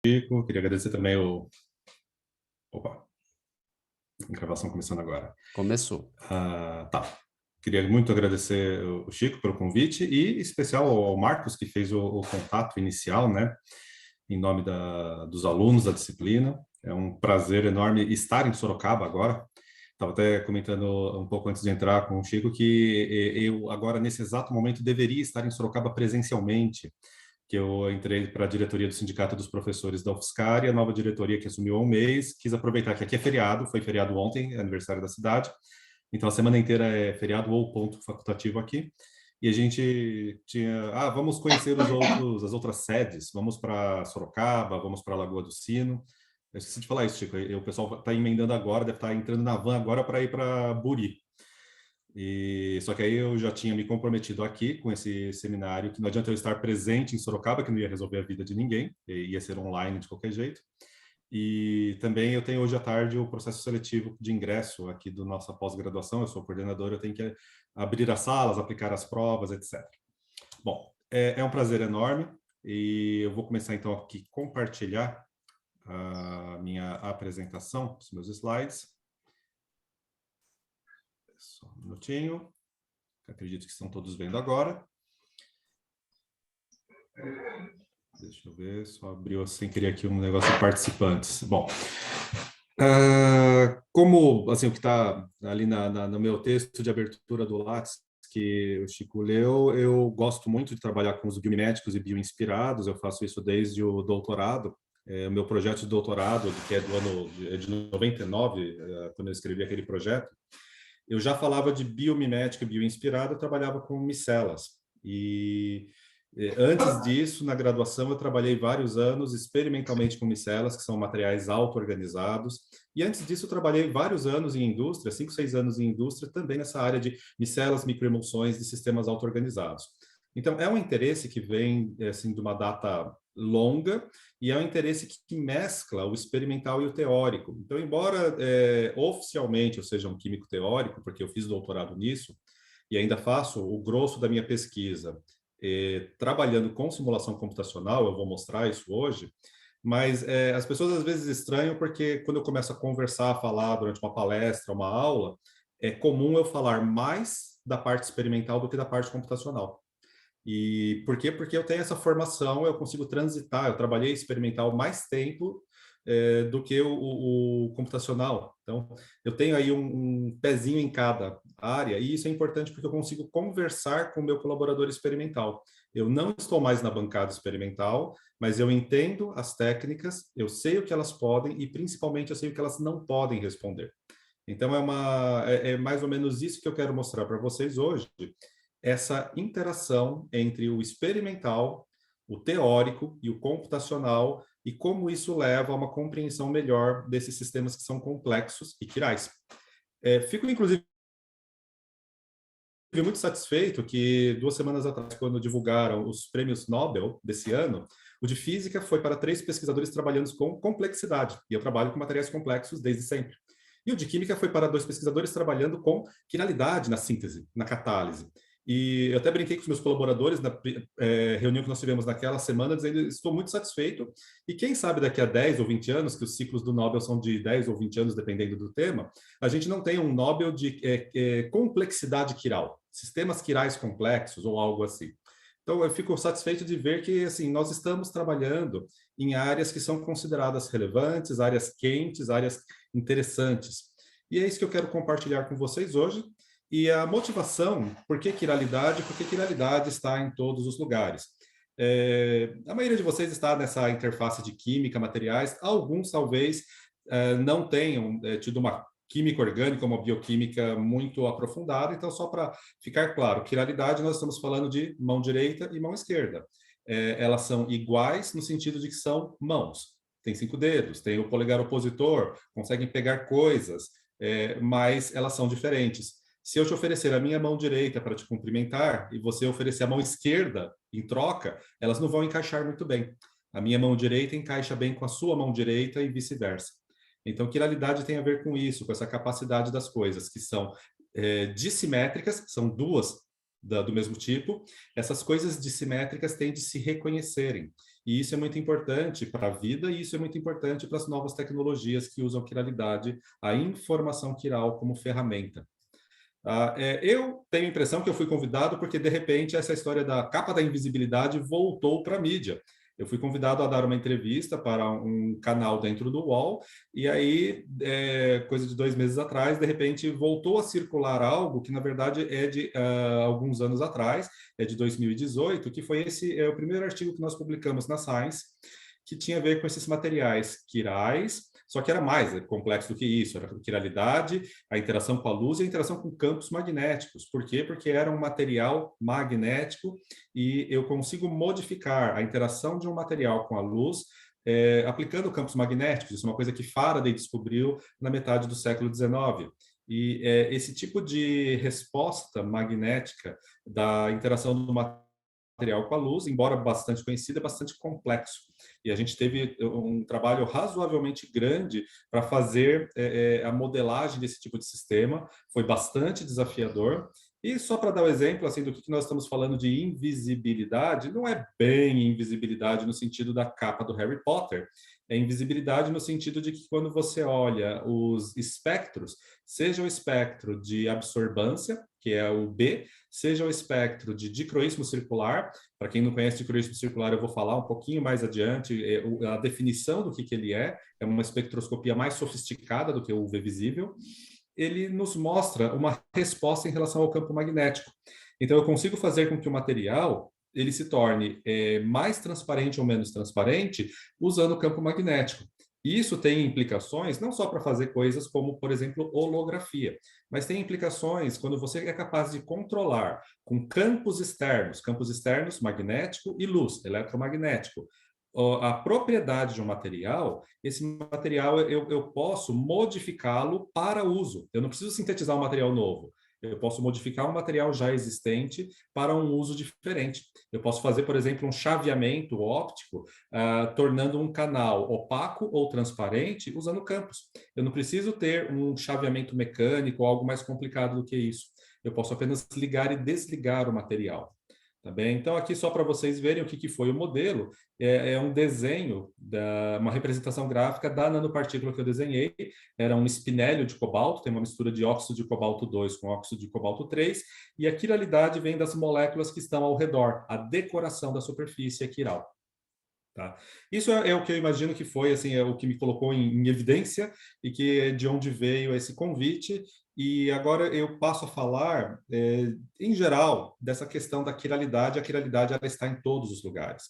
Chico, queria agradecer também o... Opa, a gravação começando agora. Começou. Tá. Queria muito agradecer o Chico pelo convite e, em especial, ao Marcos, que fez o contato inicial, né, em nome dos alunos da disciplina. É um prazer enorme estar em Sorocaba agora. Estava até comentando um pouco antes de entrar com o Chico que eu agora, nesse exato momento, deveria estar em Sorocaba presencialmente, que eu entrei para a diretoria do Sindicato dos Professores da UFSCar, e a nova diretoria que assumiu há um mês quis aproveitar que aqui é feriado, foi feriado ontem, é aniversário da cidade, então a semana inteira é feriado ou ponto facultativo aqui, e a gente tinha, vamos conhecer as outras sedes, vamos para Sorocaba, vamos para Lagoa do Sino. Eu esqueci de falar isso, Chico, o pessoal está emendando agora, deve estar entrando na van agora para ir para Buri. E só que aí eu já tinha me comprometido aqui com esse seminário, que não adianta eu estar presente em Sorocaba, que não ia resolver a vida de ninguém, ia ser online de qualquer jeito. E também eu tenho hoje à tarde o processo seletivo de ingresso aqui do nossa pós-graduação. Eu sou coordenador, eu tenho que abrir as salas, aplicar as provas, etc. Bom, é um prazer enorme e eu vou começar então aqui compartilhar a minha apresentação, os meus slides. Só um minutinho. Acredito que estão todos vendo agora. Deixa eu ver, só abriu sem querer aqui um negócio de participantes. Bom, como assim, o que está ali no meu texto de abertura do Lattes, que o Chico leu, eu gosto muito de trabalhar com os biomiméticos e bioinspirados, eu faço isso desde o doutorado. O meu projeto de doutorado, que é do ano de 99, quando eu escrevi aquele projeto, eu já falava de biomimética e bioinspirado, eu trabalhava com micelas. E antes disso, na graduação, eu trabalhei vários anos experimentalmente com micelas, que são materiais auto-organizados. E antes disso, eu trabalhei vários anos em indústria, 5, 6 anos em indústria, também nessa área de micelas, microemulsões de sistemas auto-organizados. Então, é um interesse que vem assim, de uma data longa, e é um interesse que mescla o experimental e o teórico. Então, embora oficialmente eu seja um químico teórico, porque eu fiz doutorado nisso, e ainda faço o grosso da minha pesquisa trabalhando com simulação computacional, eu vou mostrar isso hoje, mas as pessoas às vezes estranham porque quando eu começo a conversar, a falar durante uma palestra, uma aula, é comum eu falar mais da parte experimental do que da parte computacional. E por quê? Porque eu tenho essa formação, eu consigo transitar, eu trabalhei experimental mais tempo do que o computacional. Então, eu tenho aí um pezinho em cada área, e isso é importante porque eu consigo conversar com o meu colaborador experimental. Eu não estou mais na bancada experimental, mas eu entendo as técnicas, eu sei o que elas podem e, principalmente, eu sei o que elas não podem responder. Então, é mais ou menos isso que eu quero mostrar para vocês hoje, essa interação entre o experimental, o teórico e o computacional, e como isso leva a uma compreensão melhor desses sistemas que são complexos e quirais. Fico, inclusive, muito satisfeito que 2 semanas atrás, quando divulgaram os prêmios Nobel desse ano, o de física foi para 3 pesquisadores trabalhando com complexidade, e eu trabalho com materiais complexos desde sempre. E o de química foi para 2 pesquisadores trabalhando com quiralidade na síntese, na catálise. E eu até brinquei com os meus colaboradores na reunião que nós tivemos naquela semana, dizendo estou muito satisfeito, e quem sabe daqui a 10 ou 20 anos, que os ciclos do Nobel são de 10 ou 20 anos, dependendo do tema, a gente não tem um Nobel de complexidade quiral, sistemas quirais complexos ou algo assim. Então, eu fico satisfeito de ver que assim, nós estamos trabalhando em áreas que são consideradas relevantes, áreas quentes, áreas interessantes. E é isso que eu quero compartilhar com vocês hoje. E a motivação, por que quiralidade? Porque quiralidade está em todos os lugares. A maioria de vocês está nessa interface de química, materiais, alguns talvez não tenham tido uma química orgânica, uma bioquímica muito aprofundada, então só para ficar claro, quiralidade nós estamos falando de mão direita e mão esquerda. Elas são iguais no sentido de que são mãos. Tem 5 dedos, tem o polegar opositor, conseguem pegar coisas, mas elas são diferentes. Se eu te oferecer a minha mão direita para te cumprimentar e você oferecer a mão esquerda em troca, elas não vão encaixar muito bem. A minha mão direita encaixa bem com a sua mão direita e vice-versa. Então, quiralidade tem a ver com isso, com essa capacidade das coisas, que são dissimétricas, são duas do mesmo tipo. Essas coisas dissimétricas têm de se reconhecerem. E isso é muito importante para a vida e isso é muito importante para as novas tecnologias que usam quiralidade, a informação quiral como ferramenta. Eu tenho a impressão que eu fui convidado porque, de repente, essa história da capa da invisibilidade voltou para a mídia. Eu fui convidado a dar uma entrevista para um canal dentro do UOL, e aí, coisa de 2 meses atrás, de repente, voltou a circular algo que, na verdade, é de alguns anos atrás, é de 2018, que foi o primeiro artigo que nós publicamos na Science, que tinha a ver com esses materiais quirais, só que era mais complexo do que isso, era a quiralidade, a interação com a luz e a interação com campos magnéticos. Por quê? Porque era um material magnético e eu consigo modificar a interação de um material com a luz aplicando campos magnéticos. Isso é uma coisa que Faraday descobriu na metade do século XIX. E esse tipo de resposta magnética da interação do material com a luz, embora bastante conhecido, é bastante complexo. E a gente teve um trabalho razoavelmente grande para fazer a modelagem desse tipo de sistema. Foi bastante desafiador. E só para dar o um exemplo assim, do que nós estamos falando de invisibilidade, não é bem invisibilidade no sentido da capa do Harry Potter, é invisibilidade no sentido de que quando você olha os espectros, seja o espectro de absorbância, que é o B, seja o espectro de dicroísmo circular. Para quem não conhece dicroísmo circular, eu vou falar um pouquinho mais adiante a definição do que ele é uma espectroscopia mais sofisticada do que o UV visível. Ele nos mostra uma resposta em relação ao campo magnético. Então, eu consigo fazer com que o material ele se torne mais transparente ou menos transparente usando o campo magnético. Isso tem implicações não só para fazer coisas como, por exemplo, holografia, mas tem implicações quando você é capaz de controlar com campos externos magnético e luz, eletromagnético, a propriedade de um material, esse material eu posso modificá-lo para uso. Eu não preciso sintetizar um material novo. Eu posso modificar um material já existente para um uso diferente. Eu posso fazer, por exemplo, um chaveamento óptico, tornando um canal opaco ou transparente usando campos. Eu não preciso ter um chaveamento mecânico ou algo mais complicado do que isso. Eu posso apenas ligar e desligar o material. Tá bem? Então, aqui só para vocês verem o que foi o modelo, é um desenho, uma representação gráfica da nanopartícula que eu desenhei, era um espinélio de cobalto, tem uma mistura de óxido de cobalto 2 com óxido de cobalto 3, e a quiralidade vem das moléculas que estão ao redor, a decoração da superfície é quiral. Tá? Isso é o que eu imagino que foi assim, é o que me colocou em evidência e que é de onde veio esse convite. E agora eu passo a falar, em geral, dessa questão da quiralidade. A quiralidade ela está em todos os lugares.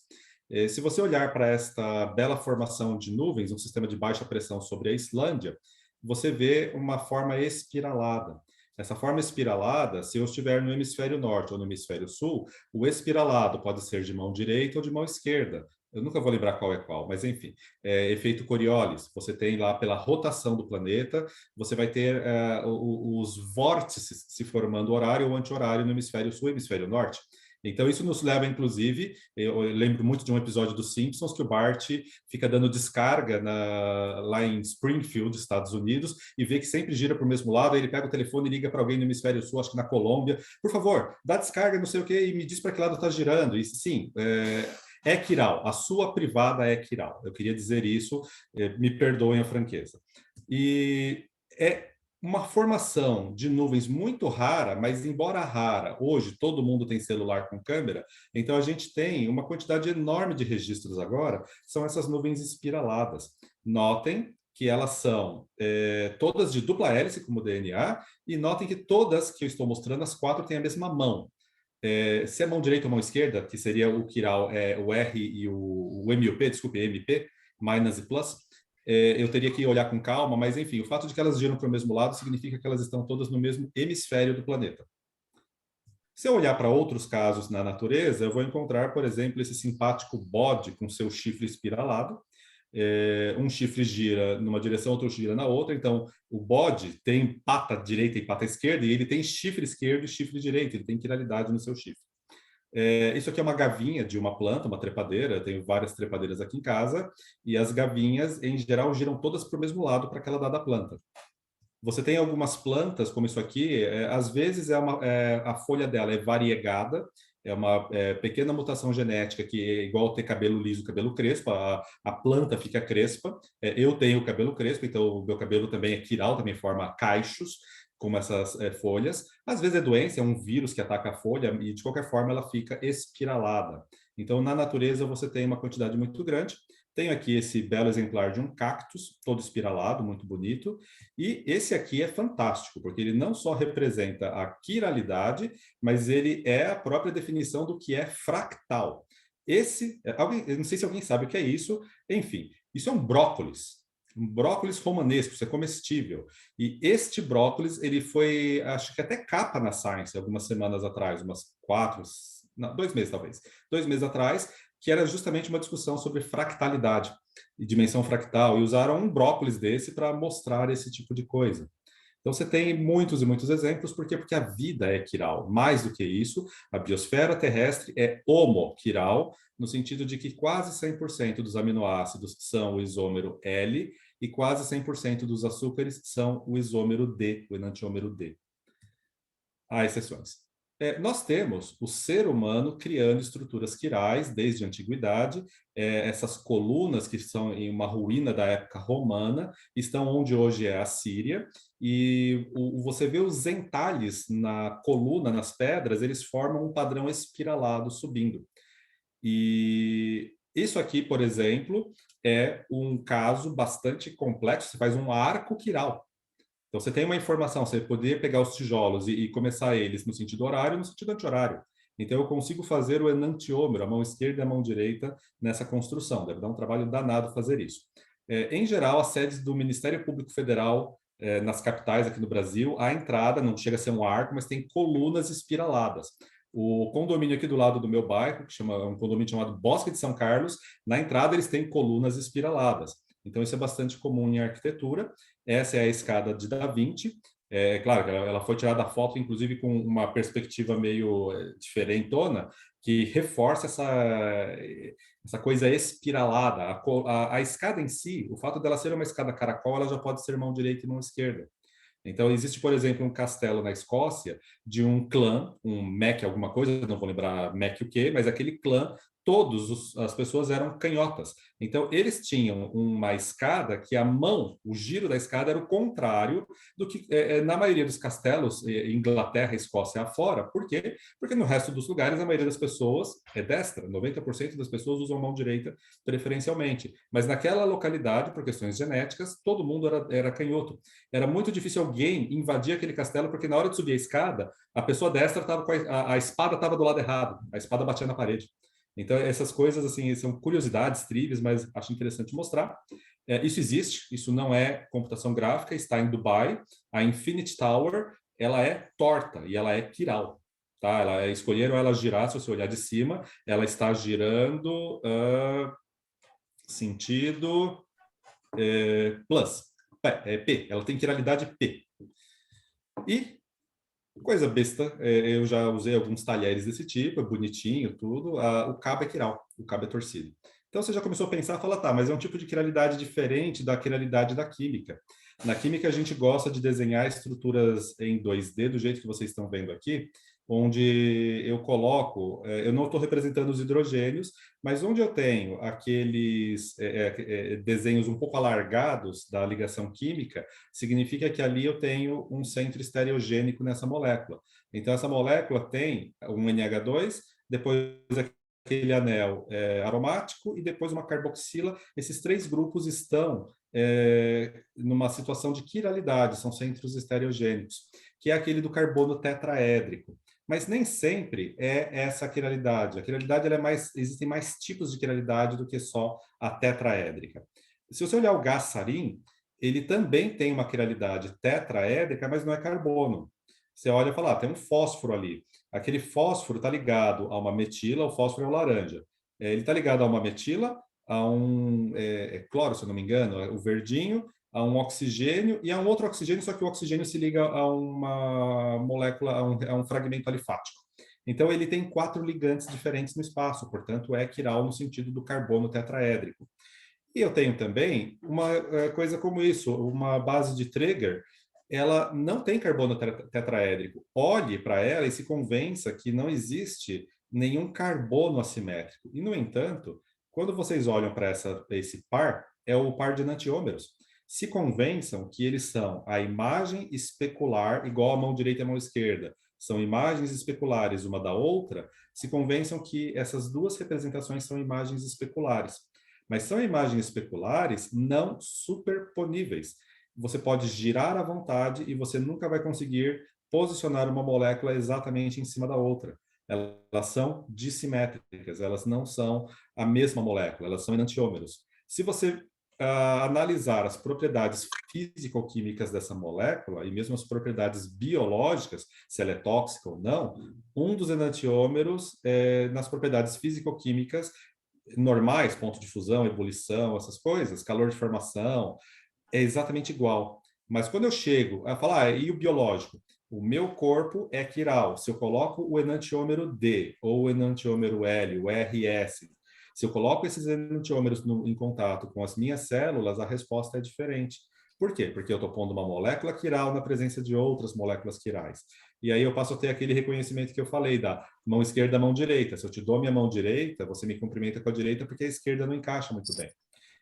Se você olhar para esta bela formação de nuvens, um sistema de baixa pressão sobre a Islândia, você vê uma forma espiralada. Essa forma espiralada, se eu estiver no hemisfério norte ou no hemisfério sul, o espiralado pode ser de mão direita ou de mão esquerda. Eu nunca vou lembrar qual é qual, mas enfim, efeito Coriolis. Você tem lá pela rotação do planeta, você vai ter os vórtices se formando horário ou anti-horário no hemisfério sul e hemisfério norte. Então, isso nos leva, inclusive, eu lembro muito de um episódio dos Simpsons que o Bart fica dando descarga lá em Springfield, Estados Unidos, e vê que sempre gira para o mesmo lado, aí ele pega o telefone e liga para alguém no hemisfério sul, acho que na Colômbia, por favor, dá descarga, não sei o quê, e me diz para que lado está girando. E sim, é quiral, a sua privada é quiral. Eu queria dizer isso, me perdoem a franqueza. E é uma formação de nuvens muito rara, mas embora rara, hoje todo mundo tem celular com câmera, então a gente tem uma quantidade enorme de registros agora, são essas nuvens espiraladas. Notem que elas são todas de dupla hélice, como o DNA, e notem que todas que eu estou mostrando, as 4 têm a mesma mão. Se é mão direita ou mão esquerda, que seria o quiral, o R e o MUP, desculpe, MP, minus e plus, eu teria que olhar com calma, mas enfim, o fato de que elas giram para o mesmo lado significa que elas estão todas no mesmo hemisfério do planeta. Se eu olhar para outros casos na natureza, eu vou encontrar, por exemplo, esse simpático bode com seu chifre espiralado. Um chifre gira numa direção, outro gira na outra. Então, o bode tem pata direita e pata esquerda, e ele tem chifre esquerdo e chifre direito, ele tem quiralidade no seu chifre. Isso aqui é uma gavinha de uma planta, uma trepadeira. Eu tenho várias trepadeiras aqui em casa, e as gavinhas, em geral, giram todas para o mesmo lado para aquela dada planta. Você tem algumas plantas, como isso aqui, às vezes a folha dela é variegada, É uma pequena mutação genética que é igual ter cabelo liso, cabelo crespo, a planta fica crespa. Eu tenho cabelo crespo, então o meu cabelo também é quiral, também forma cachos, como essas folhas. Às vezes é doença, é um vírus que ataca a folha e de qualquer forma ela fica espiralada. Então na natureza você tem uma quantidade muito grande. Tenho aqui esse belo exemplar de um cactus, todo espiralado, muito bonito. E esse aqui é fantástico, porque ele não só representa a quiralidade, mas ele é a própria definição do que é fractal. Eu não sei se alguém sabe o que é isso, enfim, isso é um brócolis romanesco, isso é comestível. E este brócolis, ele foi, acho que até capa na Science, algumas semanas atrás, umas 4, não, 2 meses talvez, 2 meses atrás, que era justamente uma discussão sobre fractalidade e dimensão fractal, e usaram um brócolis desse para mostrar esse tipo de coisa. Então você tem muitos e muitos exemplos, por quê? Porque a vida é quiral. Mais do que isso, a biosfera terrestre é homoquiral, no sentido de que quase 100% dos aminoácidos são o isômero L e quase 100% dos açúcares são o isômero D, o enantiômero D. Há exceções. Nós temos o ser humano criando estruturas quirais desde a antiguidade. Essas colunas que são em uma ruína da época romana estão onde hoje é a Síria. E você vê os entalhes na coluna, nas pedras, eles formam um padrão espiralado subindo. E isso aqui, por exemplo, é um caso bastante complexo. Você faz um arco quiral. Então, você tem uma informação, você poderia pegar os tijolos e começar eles no sentido horário e no sentido anti-horário. Então, eu consigo fazer o enantiômero, a mão esquerda e a mão direita, nessa construção. Deve dar um trabalho danado fazer isso. Em geral, as sedes do Ministério Público Federal, nas capitais aqui no Brasil, a entrada não chega a ser um arco, mas tem colunas espiraladas. O condomínio aqui do lado do meu bairro, que chama um condomínio chamado Bosque de São Carlos, na entrada eles têm colunas espiraladas. Então, isso é bastante comum em arquitetura. Essa é a escada de Da Vinci. É claro que ela foi tirada a foto, inclusive, com uma perspectiva meio diferentona, que reforça essa coisa espiralada. A escada em si, o fato dela ser uma escada caracol, ela já pode ser mão direita e mão esquerda. Então, existe, por exemplo, um castelo na Escócia de um clã, um Mac alguma coisa, não vou lembrar Mac o quê, mas aquele clã, as pessoas eram canhotas. Então, eles tinham uma escada que a mão, o giro da escada era o contrário do que na maioria dos castelos, Inglaterra, Escócia afora. Por quê? Porque no resto dos lugares, a maioria das pessoas é destra, 90% das pessoas usam mão direita preferencialmente. Mas naquela localidade, por questões genéticas, todo mundo era canhoto. Era muito difícil alguém invadir aquele castelo, porque na hora de subir a escada, a pessoa destra estava com a espada estava do lado errado, a espada batia na parede. Então, essas coisas, assim, são curiosidades, trivias, mas acho interessante mostrar. Isso existe, isso não é computação gráfica, está em Dubai. A Infinity Tower, ela é torta e ela é quiral. Tá? Escolheram ela girar, se você olhar de cima, ela está girando sentido plus, P, ela tem quiralidade P. E coisa besta, eu já usei alguns talheres desse tipo, é bonitinho, tudo. O cabo é quiral, o cabo é torcido. Então você já começou a pensar, fala, tá, mas é um tipo de quiralidade diferente da quiralidade da química. Na química a gente gosta de desenhar estruturas em 2D, do jeito que vocês estão vendo aqui, onde eu coloco, eu não estou representando os hidrogênios, mas onde eu tenho aqueles desenhos um pouco alargados da ligação química, significa que ali eu tenho um centro estereogênico nessa molécula. Então, essa molécula tem um NH2, depois aquele anel aromático e depois uma carboxila. Esses 3 grupos estão numa situação de quiralidade, são centros estereogênicos, que é aquele do carbono tetraédrico. Mas nem sempre é essa quiralidade. A quiralidade existem mais tipos de quiralidade do que só a tetraédrica. Se você olhar o gás sarin, ele também tem uma quiralidade tetraédrica, mas não é carbono. Você olha e fala, tem um fósforo ali. Aquele fósforo está ligado a uma metila, o fósforo é o laranja. Ele está ligado a uma metila, a um cloro, se eu não me engano, o verdinho, a um oxigênio e a um outro oxigênio, só que o oxigênio se liga a uma molécula, a um fragmento alifático. Então, ele tem 4 ligantes diferentes no espaço, portanto, é quiral no sentido do carbono tetraédrico. E eu tenho também uma coisa como isso, uma base de Traeger, ela não tem carbono tetraédrico. Olhe para ela e se convença que não existe nenhum carbono assimétrico. E, no entanto, quando vocês olham para esse par, é o par de enantiômeros. Se convençam que eles são a imagem especular, igual a mão direita e a mão esquerda, são imagens especulares uma da outra, se convençam que essas duas representações são imagens especulares. Mas são imagens especulares não superponíveis. Você pode girar à vontade e você nunca vai conseguir posicionar uma molécula exatamente em cima da outra. Elas são dissimétricas, elas não são a mesma molécula, elas são enantiômeros. Se você analisar as propriedades físico-químicas dessa molécula e mesmo as propriedades biológicas, se ela é tóxica ou não, um dos enantiômeros, nas propriedades físico-químicas normais, ponto de fusão, ebulição, essas coisas, calor de formação, é exatamente igual. Mas quando eu chego a falar, e o biológico? O meu corpo é quiral. Se eu coloco o enantiômero D ou o enantiômero L, o RS, se eu coloco esses enantiômeros em contato com as minhas células, a resposta é diferente. Por quê? Porque eu estou pondo uma molécula quiral na presença de outras moléculas quirais. E aí eu passo a ter aquele reconhecimento que eu falei da mão esquerda, mão direita. Se eu te dou minha mão direita, você me cumprimenta com a direita porque a esquerda não encaixa muito bem.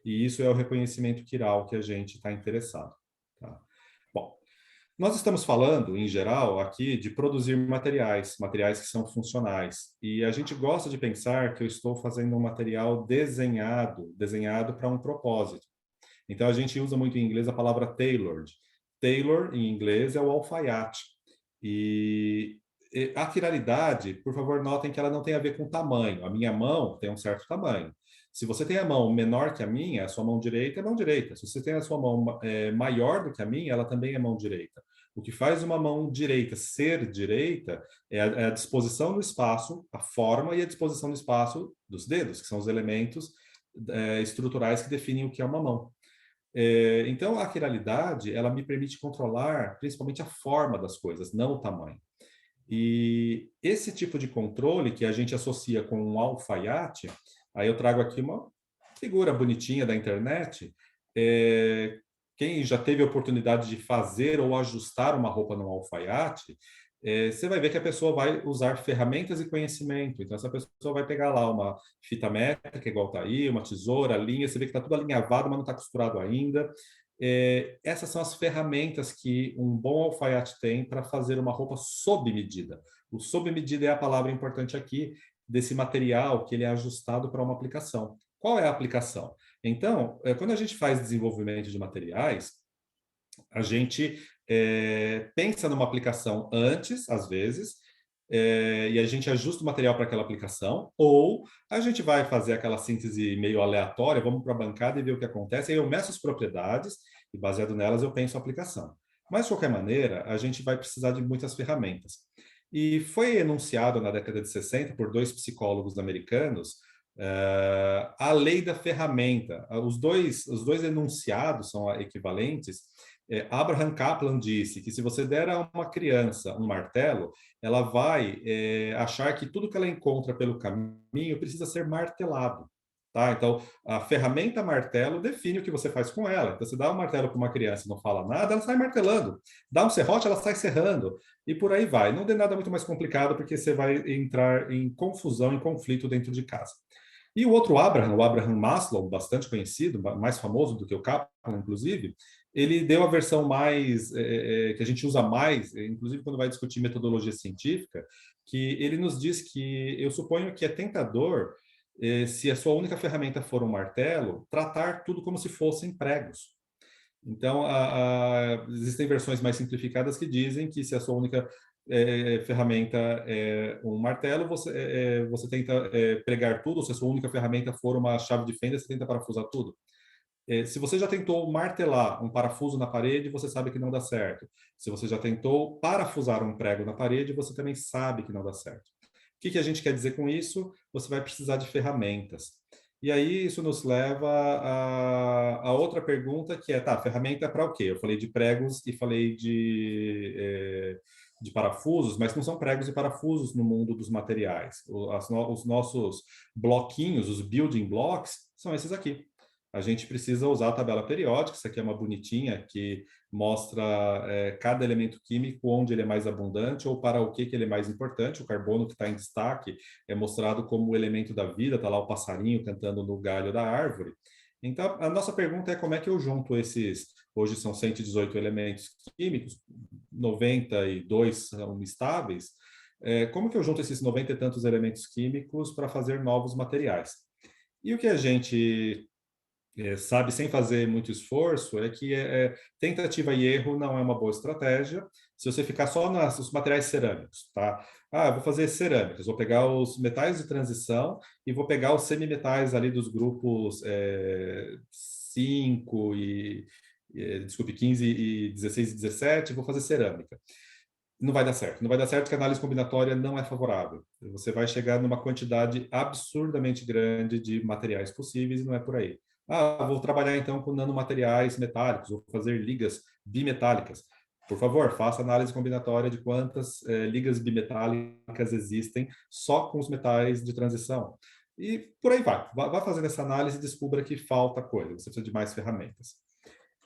E isso é o reconhecimento quiral que a gente está interessado. Tá? Bom, nós estamos falando, em geral, aqui de produzir materiais, materiais que são funcionais. E a gente gosta de pensar que eu estou fazendo um material desenhado para um propósito. Então, a gente usa muito em inglês a palavra tailored. Tailor, em inglês, é o alfaiate. E a quiralidade, por favor, notem que ela não tem a ver com tamanho. A minha mão tem um certo tamanho. Se você tem a mão menor que a minha, a sua mão direita é mão direita. Se você tem a sua mão maior do que a minha, ela também é mão direita. O que faz uma mão direita ser direita é a disposição do espaço, a forma e a disposição do espaço dos dedos, que são os elementos estruturais que definem o que é uma mão. Então, a quiralidade, ela me permite controlar principalmente a forma das coisas, não o tamanho. E esse tipo de controle que a gente associa com um alfaiate, aí eu trago aqui uma figura bonitinha da internet. Quem já teve a oportunidade de fazer ou ajustar uma roupa num alfaiate, você vai ver que a pessoa vai usar ferramentas e conhecimento. Então, essa pessoa vai pegar lá uma fita métrica, igual está aí, uma tesoura, linha, você vê que está tudo alinhavado, mas não está costurado ainda. Essas são as ferramentas que um bom alfaiate tem para fazer uma roupa sob medida. O sob medida é a palavra importante aqui, desse material que ele é ajustado para uma aplicação. Qual é a aplicação? Então, quando a gente faz desenvolvimento de materiais, a gente pensa numa aplicação antes, às vezes, e a gente ajusta o material para aquela aplicação, ou a gente vai fazer aquela síntese meio aleatória, vamos para a bancada e ver o que acontece, aí eu meço as propriedades e, baseado nelas, eu penso a aplicação. Mas, de qualquer maneira, a gente vai precisar de muitas ferramentas. E foi enunciado na década de 60 por dois psicólogos americanos a lei da ferramenta. Os dois enunciados são equivalentes. Abraham Kaplan disse que se você der a uma criança um martelo, ela vai achar que tudo que ela encontra pelo caminho precisa ser martelado. Tá? Então, a ferramenta martelo define o que você faz com ela. Então, você dá um martelo para uma criança e não fala nada, ela sai martelando. Dá um serrote, ela sai serrando. E por aí vai. Não dê nada muito mais complicado, porque você vai entrar em confusão, em conflito dentro de casa. E o outro Abraham, o Abraham Maslow, bastante conhecido, mais famoso do que o Kaplan, inclusive, ele deu a versão mais, que a gente usa mais, inclusive quando vai discutir metodologia científica, que ele nos diz que eu suponho que é tentador, se a sua única ferramenta for um martelo, tratar tudo como se fossem pregos. Então, existem versões mais simplificadas que dizem que se a sua única ferramenta é um martelo, você tenta pregar tudo, ou se a sua única ferramenta for uma chave de fenda, você tenta parafusar tudo. Se você já tentou martelar um parafuso na parede, você sabe que não dá certo. Se você já tentou parafusar um prego na parede, você também sabe que não dá certo. O que a gente quer dizer com isso? Você vai precisar de ferramentas. E aí isso nos leva a outra pergunta, que é, tá, ferramenta para o quê? Eu falei de pregos e falei de parafusos, mas não são pregos e parafusos no mundo dos materiais. Os nossos bloquinhos, os building blocks, são esses aqui. a gente precisa usar a tabela periódica. Isso aqui é uma bonitinha que mostra cada elemento químico, onde ele é mais abundante ou para o que ele é mais importante. O carbono, que está em destaque, é mostrado como o elemento da vida, está lá o passarinho cantando no galho da árvore. Então, a nossa pergunta é como é que eu junto esses, hoje são 118 elementos químicos, 92 são estáveis, como que eu junto esses 90 e tantos elementos químicos para fazer novos materiais? E o que a gente sabe, sem fazer muito esforço, é que tentativa e erro não é uma boa estratégia. Se você ficar só nos materiais cerâmicos, tá? Ah, vou fazer cerâmicas, vou pegar os metais de transição e vou pegar os semimetais ali dos grupos 5 desculpe, 15 e 16 e 17, vou fazer cerâmica. Não vai dar certo. Não vai dar certo porque a análise combinatória não é favorável. Você vai chegar numa quantidade absurdamente grande de materiais possíveis e não é por aí. Ah, vou trabalhar então com nanomateriais metálicos, vou fazer ligas bimetálicas. Por favor, faça análise combinatória de quantas ligas bimetálicas existem só com os metais de transição. E por aí vai. Vá fazendo essa análise e descubra que falta coisa. Você precisa de mais ferramentas.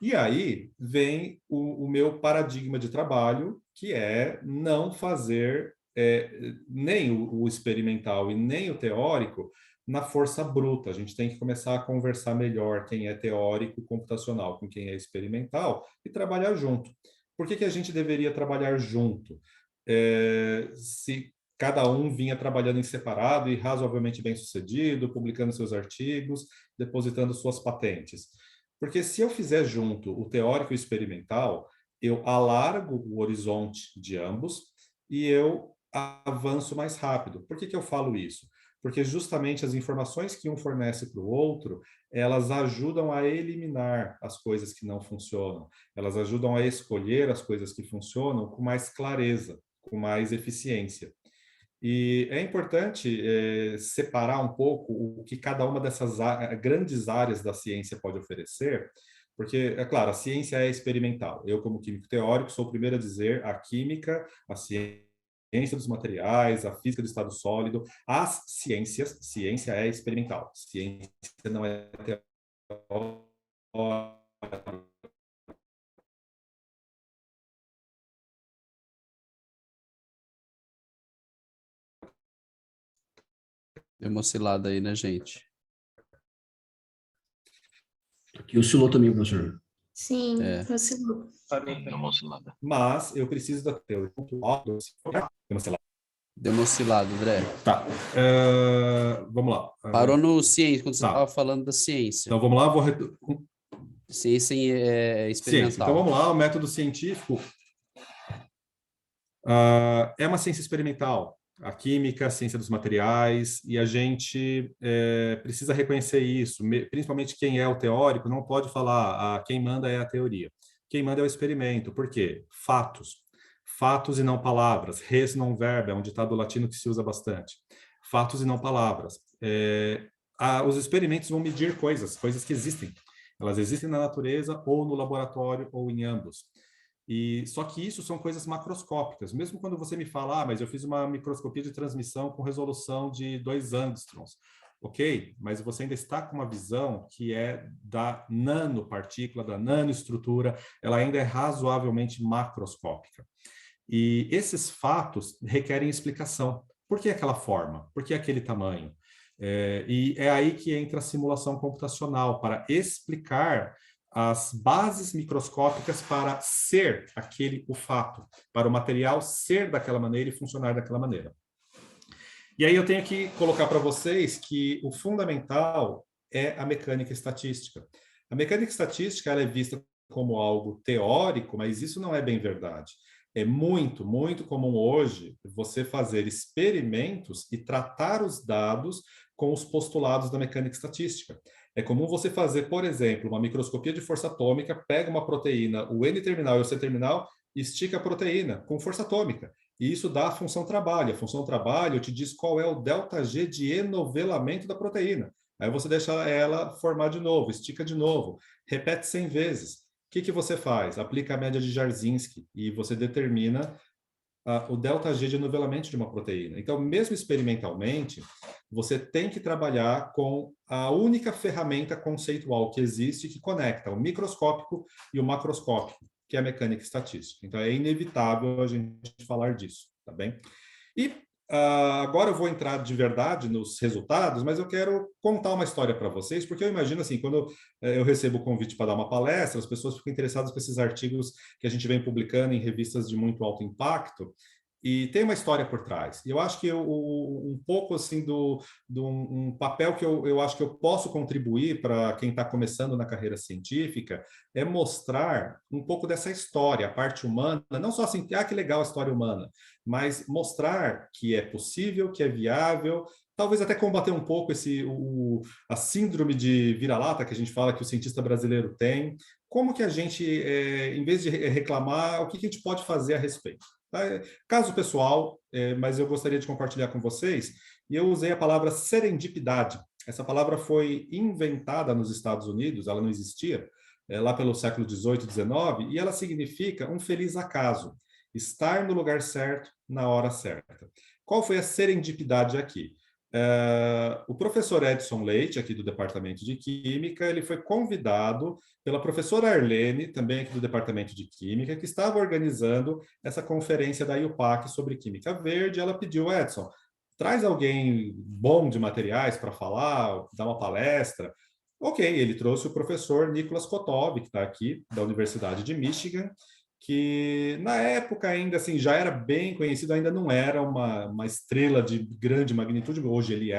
E aí vem o meu paradigma de trabalho, que é não fazer nem o experimental e nem o teórico na força bruta. A gente tem que começar a conversar melhor quem é teórico computacional com quem é experimental e trabalhar junto. Por que a gente deveria trabalhar junto? Se cada um vinha trabalhando em separado e razoavelmente bem sucedido, publicando seus artigos, depositando suas patentes. Porque se eu fizer junto o teórico e o experimental, eu alargo o horizonte de ambos e eu avanço mais rápido. Por que eu falo isso? Porque justamente as informações que um fornece para o outro, elas ajudam a eliminar as coisas que não funcionam, elas ajudam a escolher as coisas que funcionam com mais clareza, com mais eficiência. E é importante separar um pouco o que cada uma dessas grandes áreas da ciência pode oferecer, porque, é claro, a ciência é experimental. Eu, como químico teórico, sou o primeiro a dizer a química, a ciência dos materiais, a física do estado sólido, as ciências, ciência é experimental, ciência não é teórica. Deu uma oscilada aí, né, gente? Aqui oscilou também, professor. Sim, oscilou. Deu uma oscilada. Mas eu preciso da teoria. Deu uma oscilada, André. Tá. Vamos lá. Parou no ciência, quando você Tá. estava falando da ciência. Então vamos lá, Ciência experimental. Ciência. Então vamos lá, o método científico é uma ciência experimental. A química, a ciência dos materiais, e a gente precisa reconhecer isso. Principalmente quem é o teórico não pode falar quem manda é a teoria. Quem manda é o experimento. Por quê? Fatos. Fatos e não palavras. Res non verba é um ditado latino que se usa bastante. Fatos e não palavras. Os experimentos vão medir coisas que existem. Elas existem na natureza ou no laboratório ou em ambos. E só que isso são coisas macroscópicas. Mesmo quando você me fala, mas eu fiz uma microscopia de transmissão com resolução de 2 angstroms. Ok, mas você ainda está com uma visão que é da nanopartícula, da nanoestrutura, ela ainda é razoavelmente macroscópica. E esses fatos requerem explicação. Por que aquela forma? Por que aquele tamanho? E é aí que entra a simulação computacional, para explicar as bases microscópicas para ser o fato, para o material ser daquela maneira e funcionar daquela maneira. E aí eu tenho que colocar para vocês que o fundamental é a mecânica estatística. A mecânica estatística ela é vista como algo teórico, mas isso não é bem verdade. É muito, muito comum hoje você fazer experimentos e tratar os dados com os postulados da mecânica estatística. É comum você fazer, por exemplo, uma microscopia de força atômica, pega uma proteína, o N-terminal e o C-terminal, estica a proteína com força atômica. E isso dá a função trabalho. A função trabalho te diz qual é o ΔG de enovelamento da proteína. Aí você deixa ela formar de novo, estica de novo, repete 100 vezes. O que você faz? Aplica a média de Jarzynski e você determina o ΔG de nivelamento de uma proteína. Então, mesmo experimentalmente, você tem que trabalhar com a única ferramenta conceitual que existe que conecta o microscópico e o macroscópico, que é a mecânica estatística. Então, é inevitável a gente falar disso, tá bem? E agora eu vou entrar de verdade nos resultados, mas eu quero contar uma história para vocês, porque eu imagino assim, quando eu recebo o convite para dar uma palestra, as pessoas ficam interessadas com esses artigos que a gente vem publicando em revistas de muito alto impacto, e tem uma história por trás. E eu acho que um pouco assim do um papel que eu acho que eu posso contribuir para quem está começando na carreira científica é mostrar um pouco dessa história, a parte humana, não só assim, que legal a história humana, mas mostrar que é possível, que é viável, talvez até combater um pouco a síndrome de vira-lata que a gente fala que o cientista brasileiro tem. Como que a gente, em vez de reclamar, o que a gente pode fazer a respeito? Caso pessoal, mas eu gostaria de compartilhar com vocês, e eu usei a palavra serendipidade. Essa palavra foi inventada nos Estados Unidos, ela não existia, lá pelo século XVIII, XIX, e ela significa um feliz acaso, estar no lugar certo, na hora certa. Qual foi a serendipidade aqui? O professor Edson Leite, aqui do Departamento de Química, ele foi convidado pela professora Arlene, também aqui do Departamento de Química, que estava organizando essa conferência da IUPAC sobre Química Verde. Ela pediu, Edson, traz alguém bom de materiais para falar, dar uma palestra. Ok, ele trouxe o professor Nicolas Kotov, que está aqui, da Universidade de Michigan, que na época ainda assim já era bem conhecido, ainda não era uma estrela de grande magnitude, hoje ele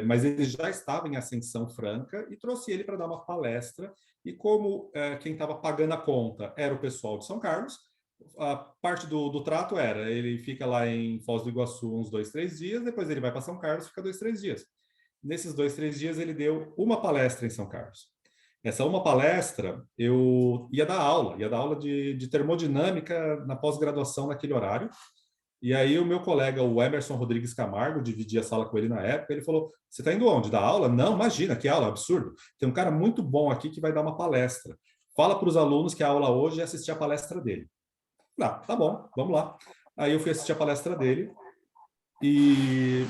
mas ele já estava em ascensão franca e trouxe ele para dar uma palestra. E como quem estava pagando a conta era o pessoal de São Carlos, a parte do trato era, ele fica lá em Foz do Iguaçu uns 2, 3 dias, depois ele vai para São Carlos, fica 2, 3 dias. Nesses 2, 3 dias ele deu uma palestra em São Carlos. Essa uma palestra, eu ia dar aula de termodinâmica na pós-graduação naquele horário. E aí o meu colega, o Emerson Rodrigues Camargo, dividia a sala com ele na época, ele falou, você está indo onde? Dar aula? Não, imagina, que aula, absurdo. Tem um cara muito bom aqui que vai dar uma palestra. Fala para os alunos que a aula hoje é assistir a palestra dele. Tá bom, vamos lá. Aí eu fui assistir a palestra dele e...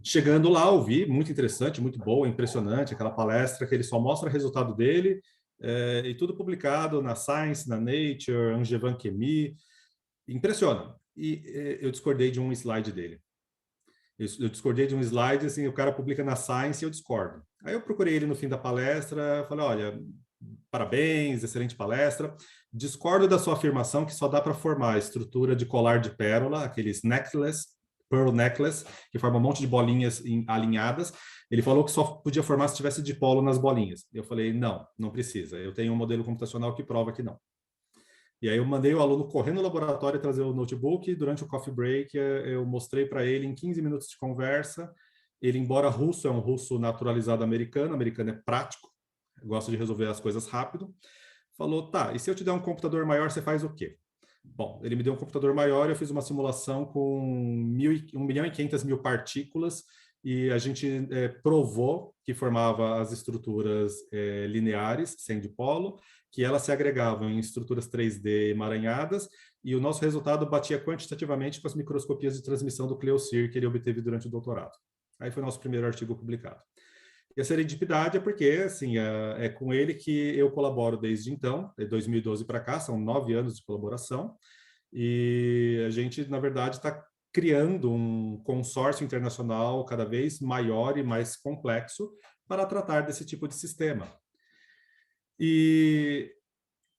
Chegando lá, ouvi, muito interessante, muito boa, impressionante, aquela palestra que ele só mostra o resultado dele, e tudo publicado na Science, na Nature, Angevin Chemie, impressiona. E eu discordei de um slide dele. Eu discordei de um slide, assim, o cara publica na Science e eu discordo. Aí eu procurei ele no fim da palestra, falei, olha, parabéns, excelente palestra, discordo da sua afirmação que só dá para formar a estrutura de colar de pérola, aqueles necklace, pearl necklace, que forma um monte de bolinhas alinhadas. Ele falou que só podia formar se tivesse dipolo nas bolinhas. Eu falei, não precisa. Eu tenho um modelo computacional que prova que não. E aí eu mandei o aluno correr no laboratório trazer o notebook, e durante o coffee break eu mostrei para ele em 15 minutos de conversa. Ele, embora russo, é um russo naturalizado americano é prático, gosta de resolver as coisas rápido. Falou, tá, e se eu te der um computador maior, você faz o quê? Bom, ele me deu um computador maior, eu fiz uma simulação com 1.500.000 partículas e a gente provou que formava as estruturas lineares, sem dipolo, que elas se agregavam em estruturas 3D emaranhadas e o nosso resultado batia quantitativamente com as microscopias de transmissão do Cleocir que ele obteve durante o doutorado. Aí foi o nosso primeiro artigo publicado. E a serendipidade é porque, assim, é com ele que eu colaboro desde então, de 2012 para cá, são 9 anos de colaboração, e a gente, na verdade, está criando um consórcio internacional cada vez maior e mais complexo para tratar desse tipo de sistema. E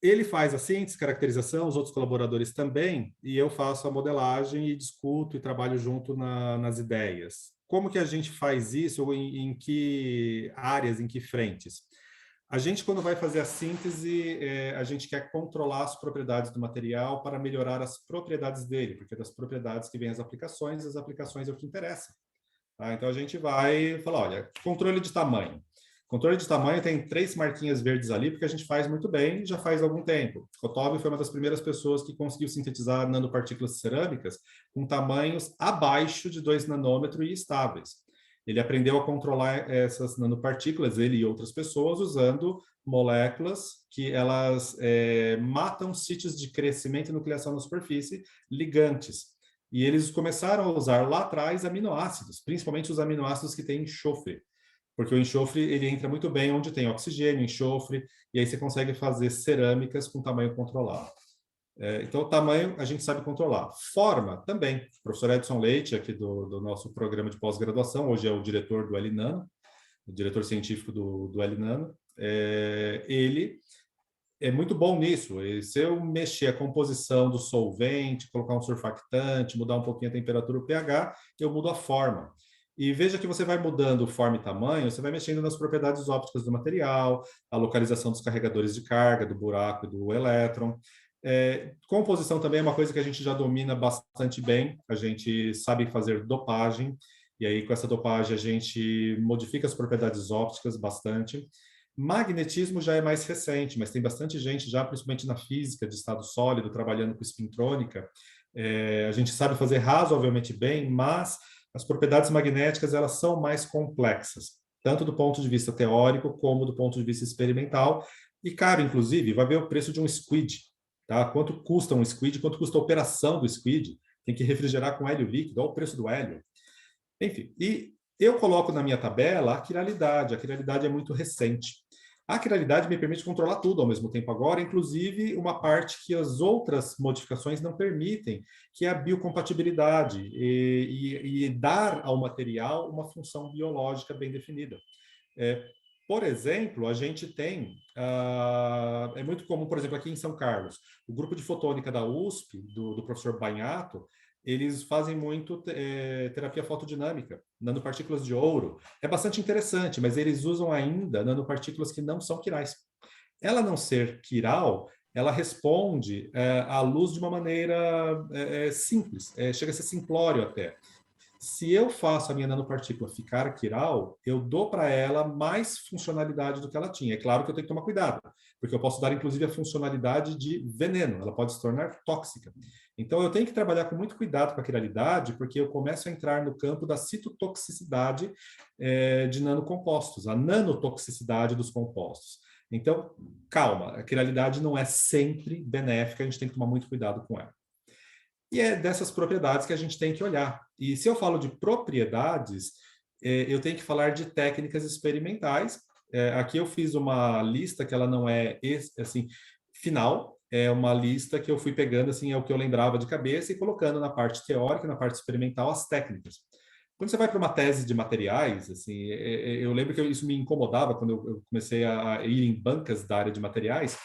ele faz a síntese, caracterização, os outros colaboradores também, e eu faço a modelagem e discuto e trabalho junto nas ideias. Como que a gente faz isso? Em que áreas, em que frentes? A gente, quando vai fazer a síntese, a gente quer controlar as propriedades do material para melhorar as propriedades dele, porque é das propriedades que vêm as aplicações é o que interessa. Tá? Então, a gente vai falar, olha, controle de tamanho. Controle de tamanho tem 3 marquinhas verdes ali, porque a gente faz muito bem, já faz algum tempo. Kotov foi uma das primeiras pessoas que conseguiu sintetizar nanopartículas cerâmicas com tamanhos abaixo de 2 nanômetros e estáveis. ele aprendeu a controlar essas nanopartículas, ele e outras pessoas, usando moléculas que elas matam sítios de crescimento e nucleação na superfície, ligantes. E eles começaram a usar lá atrás aminoácidos, principalmente os aminoácidos que têm enxofre, porque o enxofre ele entra muito bem onde tem oxigênio, enxofre, e aí você consegue fazer cerâmicas com tamanho controlado. Então, o tamanho a gente sabe controlar. Forma também. O professor Edson Leite, aqui do nosso programa de pós-graduação, hoje é o diretor do L-Nano, o diretor científico do L-Nano, ele é muito bom nisso. E se eu mexer a composição do solvente, colocar um surfactante, mudar um pouquinho a temperatura, o pH, eu mudo a forma. E veja que você vai mudando forma e tamanho, você vai mexendo nas propriedades ópticas do material, a localização dos carregadores de carga, do buraco e do elétron. Composição também é uma coisa que a gente já domina bastante bem, a gente sabe fazer dopagem, e aí com essa dopagem a gente modifica as propriedades ópticas bastante. Magnetismo já é mais recente, mas tem bastante gente já, principalmente na física de estado sólido, trabalhando com espintrônica. A gente sabe fazer razoavelmente bem, mas as propriedades magnéticas elas são mais complexas, tanto do ponto de vista teórico como do ponto de vista experimental. E caro, inclusive, vai ver o preço de um squid. Tá? Quanto custa um squid, quanto custa a operação do squid, tem que refrigerar com hélio líquido, olha o preço do hélio. Enfim, e eu coloco na minha tabela a quiralidade é muito recente. A quiralidade me permite controlar tudo ao mesmo tempo agora, inclusive uma parte que as outras modificações não permitem, que é a biocompatibilidade e dar ao material uma função biológica bem definida. Por exemplo, a gente tem, é muito comum, por exemplo, aqui em São Carlos, o grupo de fotônica da USP, do professor Banhato, eles fazem muito terapia fotodinâmica, nanopartículas de ouro. É bastante interessante, mas eles usam ainda nanopartículas que não são quirais. Ela não ser quiral, ela responde à luz de uma maneira simples, chega a ser simplório até. Se eu faço a minha nanopartícula ficar quiral, eu dou para ela mais funcionalidade do que ela tinha. É claro que eu tenho que tomar cuidado, porque eu posso dar, inclusive, a funcionalidade de veneno. Ela pode se tornar tóxica. Então, eu tenho que trabalhar com muito cuidado com a quiralidade, porque eu começo a entrar no campo da citotoxicidade de nanocompostos, a nanotoxicidade dos compostos. Então, calma, a quiralidade não é sempre benéfica, a gente tem que tomar muito cuidado com ela. E é dessas propriedades que a gente tem que olhar. E se eu falo de propriedades, eu tenho que falar de técnicas experimentais. Aqui eu fiz uma lista que ela não é assim final, é uma lista que eu fui pegando assim é o que eu lembrava de cabeça e colocando na parte teórica, na parte experimental as técnicas. Quando você vai para uma tese de materiais, assim, eu lembro que isso me incomodava quando eu comecei a ir em bancas da área de materiais.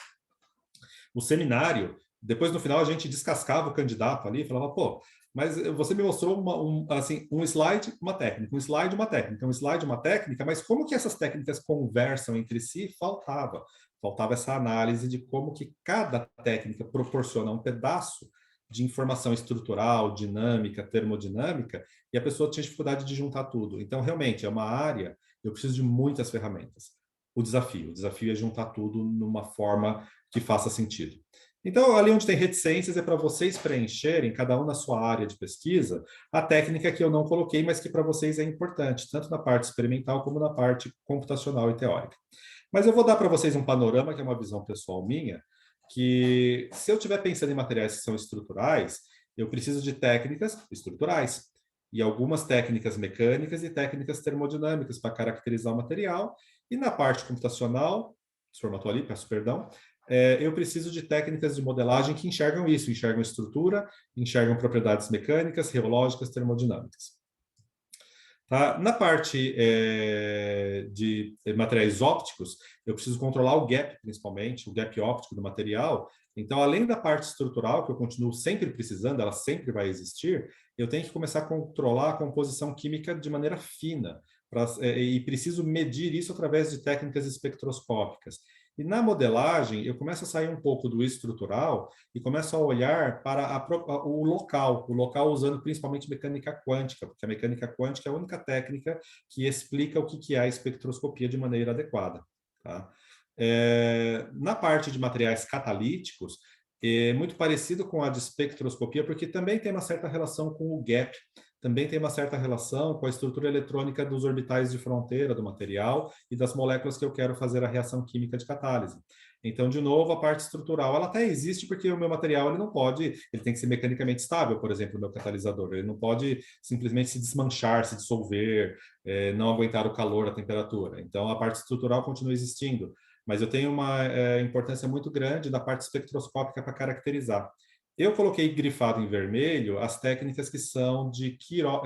O seminário, depois no final a gente descascava o candidato ali e falava, pô, mas você me mostrou um slide, uma técnica, um slide, uma técnica, um slide, uma técnica, mas como que essas técnicas conversam entre si? Faltava essa análise de como que cada técnica proporciona um pedaço de informação estrutural, dinâmica, termodinâmica, e a pessoa tinha dificuldade de juntar tudo. Então, realmente, é uma área, eu preciso de muitas ferramentas. O desafio é juntar tudo numa forma que faça sentido. Então, ali onde tem reticências é para vocês preencherem, cada um na sua área de pesquisa, a técnica que eu não coloquei, mas que para vocês é importante, tanto na parte experimental como na parte computacional e teórica. Mas eu vou dar para vocês um panorama, que é uma visão pessoal minha, que se eu estiver pensando em materiais que são estruturais, eu preciso de técnicas estruturais, e algumas técnicas mecânicas e técnicas termodinâmicas para caracterizar o material, e na parte computacional, se formatou ali, peço perdão, eu preciso de técnicas de modelagem que enxergam isso, enxergam estrutura, enxergam propriedades mecânicas, reológicas, termodinâmicas. Tá? Na parte de materiais ópticos, eu preciso controlar o gap, principalmente, o gap óptico do material. Então, além da parte estrutural, que eu continuo sempre precisando, ela sempre vai existir, eu tenho que começar a controlar a composição química de maneira fina, e preciso medir isso através de técnicas espectroscópicas. E na modelagem, eu começo a sair um pouco do estrutural e começo a olhar para o local usando principalmente mecânica quântica, porque a mecânica quântica é a única técnica que explica o que é a espectroscopia de maneira adequada. Tá? Na parte de materiais catalíticos, é muito parecido com a de espectroscopia, porque também tem uma certa relação com o gap. também tem uma certa relação com a estrutura eletrônica dos orbitais de fronteira do material e das moléculas que eu quero fazer a reação química de catálise. Então, de novo, a parte estrutural, ela até existe porque o meu material ele não pode, ele tem que ser mecanicamente estável, por exemplo, o meu catalisador. Ele não pode simplesmente se desmanchar, se dissolver, não aguentar o calor, a temperatura. Então, a parte estrutural continua existindo, mas eu tenho uma importância muito grande da parte espectroscópica para caracterizar. Eu coloquei grifado em vermelho as técnicas que são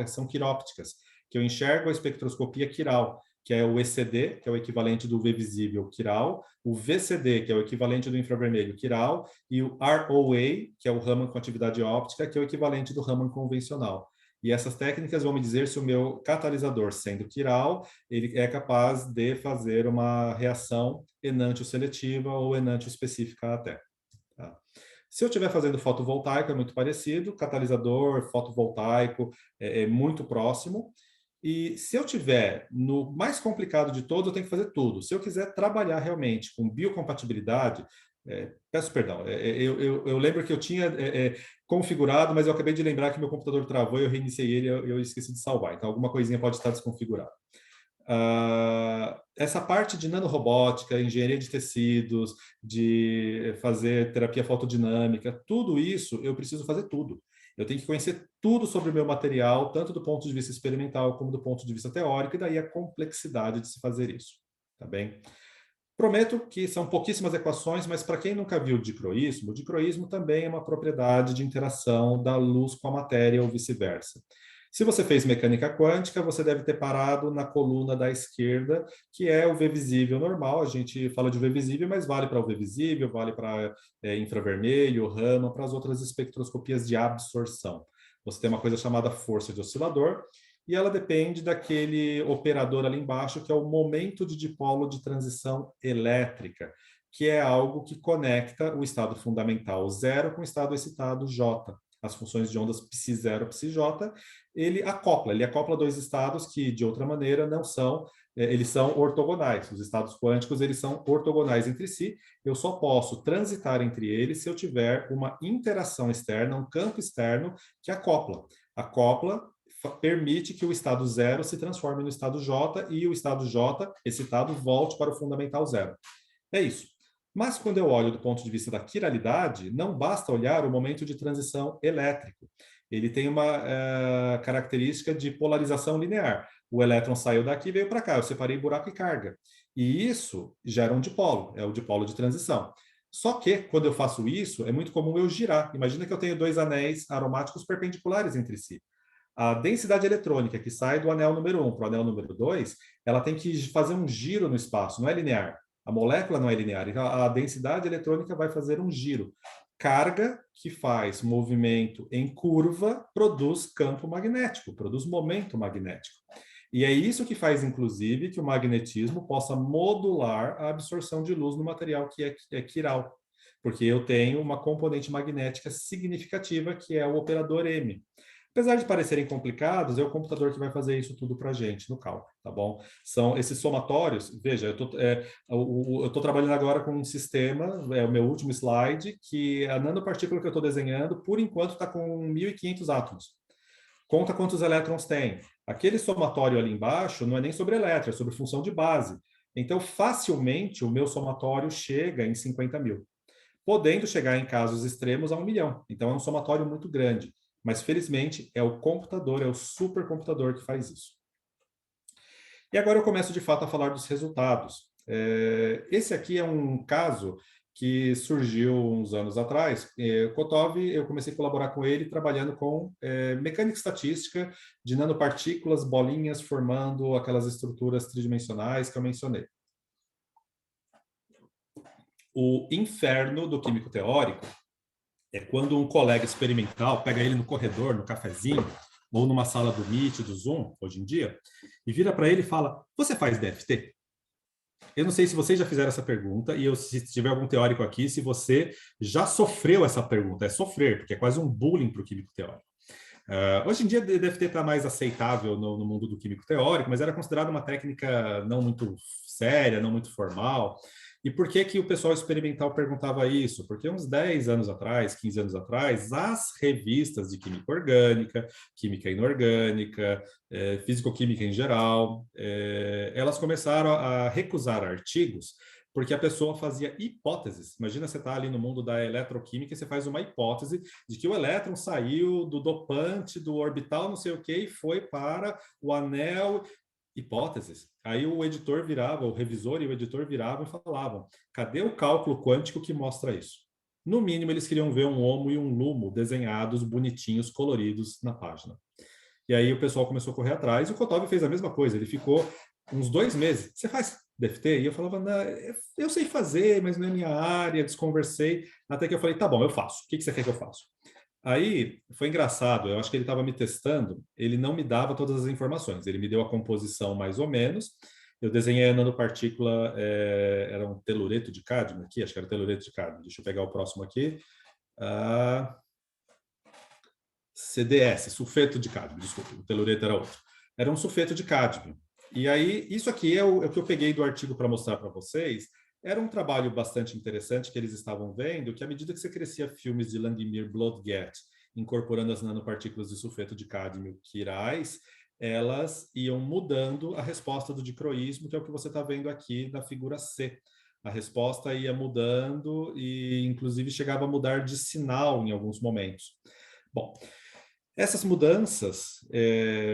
são quirópticas, que eu enxergo a espectroscopia quiral, que é o ECD, que é o equivalente do UV visível quiral, o VCD, que é o equivalente do infravermelho quiral, e o ROA, que é o Raman com atividade óptica, que é o equivalente do Raman convencional. E essas técnicas vão me dizer se o meu catalisador, sendo quiral, ele é capaz de fazer uma reação enantio-seletiva ou enantio-específica até. Tá? Se eu estiver fazendo fotovoltaico, é muito parecido, catalisador, fotovoltaico, é muito próximo. E se eu tiver no mais complicado de todos, eu tenho que fazer tudo. Se eu quiser trabalhar realmente com biocompatibilidade, peço perdão, eu lembro que eu tinha configurado, mas eu acabei de lembrar que meu computador travou e eu reiniciei ele e eu esqueci de salvar. Então, alguma coisinha pode estar desconfigurada. Essa parte de nanorobótica, engenharia de tecidos, de fazer terapia fotodinâmica, tudo isso eu preciso fazer tudo. Eu tenho que conhecer tudo sobre o meu material, tanto do ponto de vista experimental como do ponto de vista teórico, e daí a complexidade de se fazer isso, tá bem? Prometo que são pouquíssimas equações, mas para quem nunca viu o dicroísmo também é uma propriedade de interação da luz com a matéria ou vice-versa. Se você fez mecânica quântica, você deve ter parado na coluna da esquerda, que é o V visível normal. A gente fala de V visível, mas vale para o V visível, vale para infravermelho, Raman, para as outras espectroscopias de absorção. Você tem uma coisa chamada força de oscilador, e ela depende daquele operador ali embaixo, que é o momento de dipolo de transição elétrica, que é algo que conecta o estado fundamental 0 com o estado excitado J. As funções de ondas psi0, psi-j, ele acopla dois estados que, de outra maneira, não são, eles são ortogonais. Os estados quânticos, eles são ortogonais entre si. Eu só posso transitar entre eles se eu tiver uma interação externa, um campo externo que acopla. Acopla permite que o estado 0 se transforme no estado J e o estado J excitado volte para o fundamental 0. É isso. Mas quando eu olho do ponto de vista da quiralidade, não basta olhar o momento de transição elétrico. Ele tem uma característica de polarização linear. O elétron saiu daqui e veio para cá. Eu separei buraco e carga. E isso gera um dipolo, é o dipolo de transição. Só que, quando eu faço isso, é muito comum eu girar. Imagina que eu tenho dois anéis aromáticos perpendiculares entre si. A densidade eletrônica que sai do anel número 1 para o anel número 2, ela tem que fazer um giro no espaço, não é linear. A molécula não é linear, então a densidade eletrônica vai fazer um giro. Carga que faz movimento em curva produz campo magnético, produz momento magnético. E é isso que faz, inclusive, que o magnetismo possa modular a absorção de luz no material que é quiral, porque eu tenho uma componente magnética significativa que é o operador M. Apesar de parecerem complicados, é o computador que vai fazer isso tudo para a gente no cálculo, tá bom? São esses somatórios, veja, eu tô trabalhando agora com um sistema, é o meu último slide, que a nanopartícula que eu estou desenhando, por enquanto, está com 1.500 átomos. Conta quantos elétrons tem. Aquele somatório ali embaixo não é nem sobre elétron, é sobre função de base. Então, facilmente, o meu somatório chega em 50 mil, podendo chegar em casos extremos a 1 milhão. Então, é um somatório muito grande. Mas, felizmente, é o computador, é o supercomputador que faz isso. E agora eu começo, de fato, a falar dos resultados. Esse aqui é um caso que surgiu uns anos atrás. Kotov, eu comecei a colaborar com ele trabalhando com mecânica estatística de nanopartículas, bolinhas, formando aquelas estruturas tridimensionais que eu mencionei. O inferno do químico teórico é quando um colega experimental pega ele no corredor, no cafezinho, ou numa sala do Meet, do Zoom, hoje em dia, e vira para ele e fala: você faz DFT? Eu não sei se vocês já fizeram essa pergunta, e se tiver algum teórico aqui, se você já sofreu essa pergunta. É sofrer, porque é quase um bullying para o químico teórico. Hoje em dia, DFT está mais aceitável no mundo do químico teórico, mas era considerada uma técnica não muito séria, não muito formal. E por que que o pessoal experimental perguntava isso? Porque uns 10 anos atrás, 15 anos atrás, as revistas de química orgânica, química inorgânica, físico-química em geral, elas começaram a recusar artigos porque a pessoa fazia hipóteses. Imagina você está ali no mundo da eletroquímica e você faz uma hipótese de que o elétron saiu do dopante, do orbital, não sei o que, e foi para o anel. Hipóteses. Aí o editor virava, o revisor e o editor viravam e falavam: cadê o cálculo quântico que mostra isso? No mínimo, eles queriam ver um HOMO e um LUMO desenhados, bonitinhos, coloridos na página. E aí o pessoal começou a correr atrás, e o Kotov fez a mesma coisa. Ele ficou uns 2 meses. Você faz DFT? E eu falava: não, eu sei fazer, mas não é minha área, desconversei. Até que eu falei: tá bom, eu faço. O que você quer que eu faça? Aí foi engraçado, eu acho que ele estava me testando, ele não me dava todas as informações, ele me deu a composição mais ou menos, eu desenhei a nanopartícula, era um telureto de cádmio aqui, acho que era telureto de cádmio, deixa eu pegar o próximo aqui, CDS, sulfeto de cádmio, desculpa, o telureto era outro, era um sulfeto de cádmio. E aí, isso aqui é o que eu peguei do artigo para mostrar para vocês. Era um trabalho bastante interessante que eles estavam vendo, que à medida que você crescia filmes de Langmuir Blodgett, incorporando as nanopartículas de sulfeto de cádmio quirais, elas iam mudando a resposta do dicroísmo, que é o que você está vendo aqui na figura C. A resposta ia mudando e, inclusive, chegava a mudar de sinal em alguns momentos. Bom, essas mudanças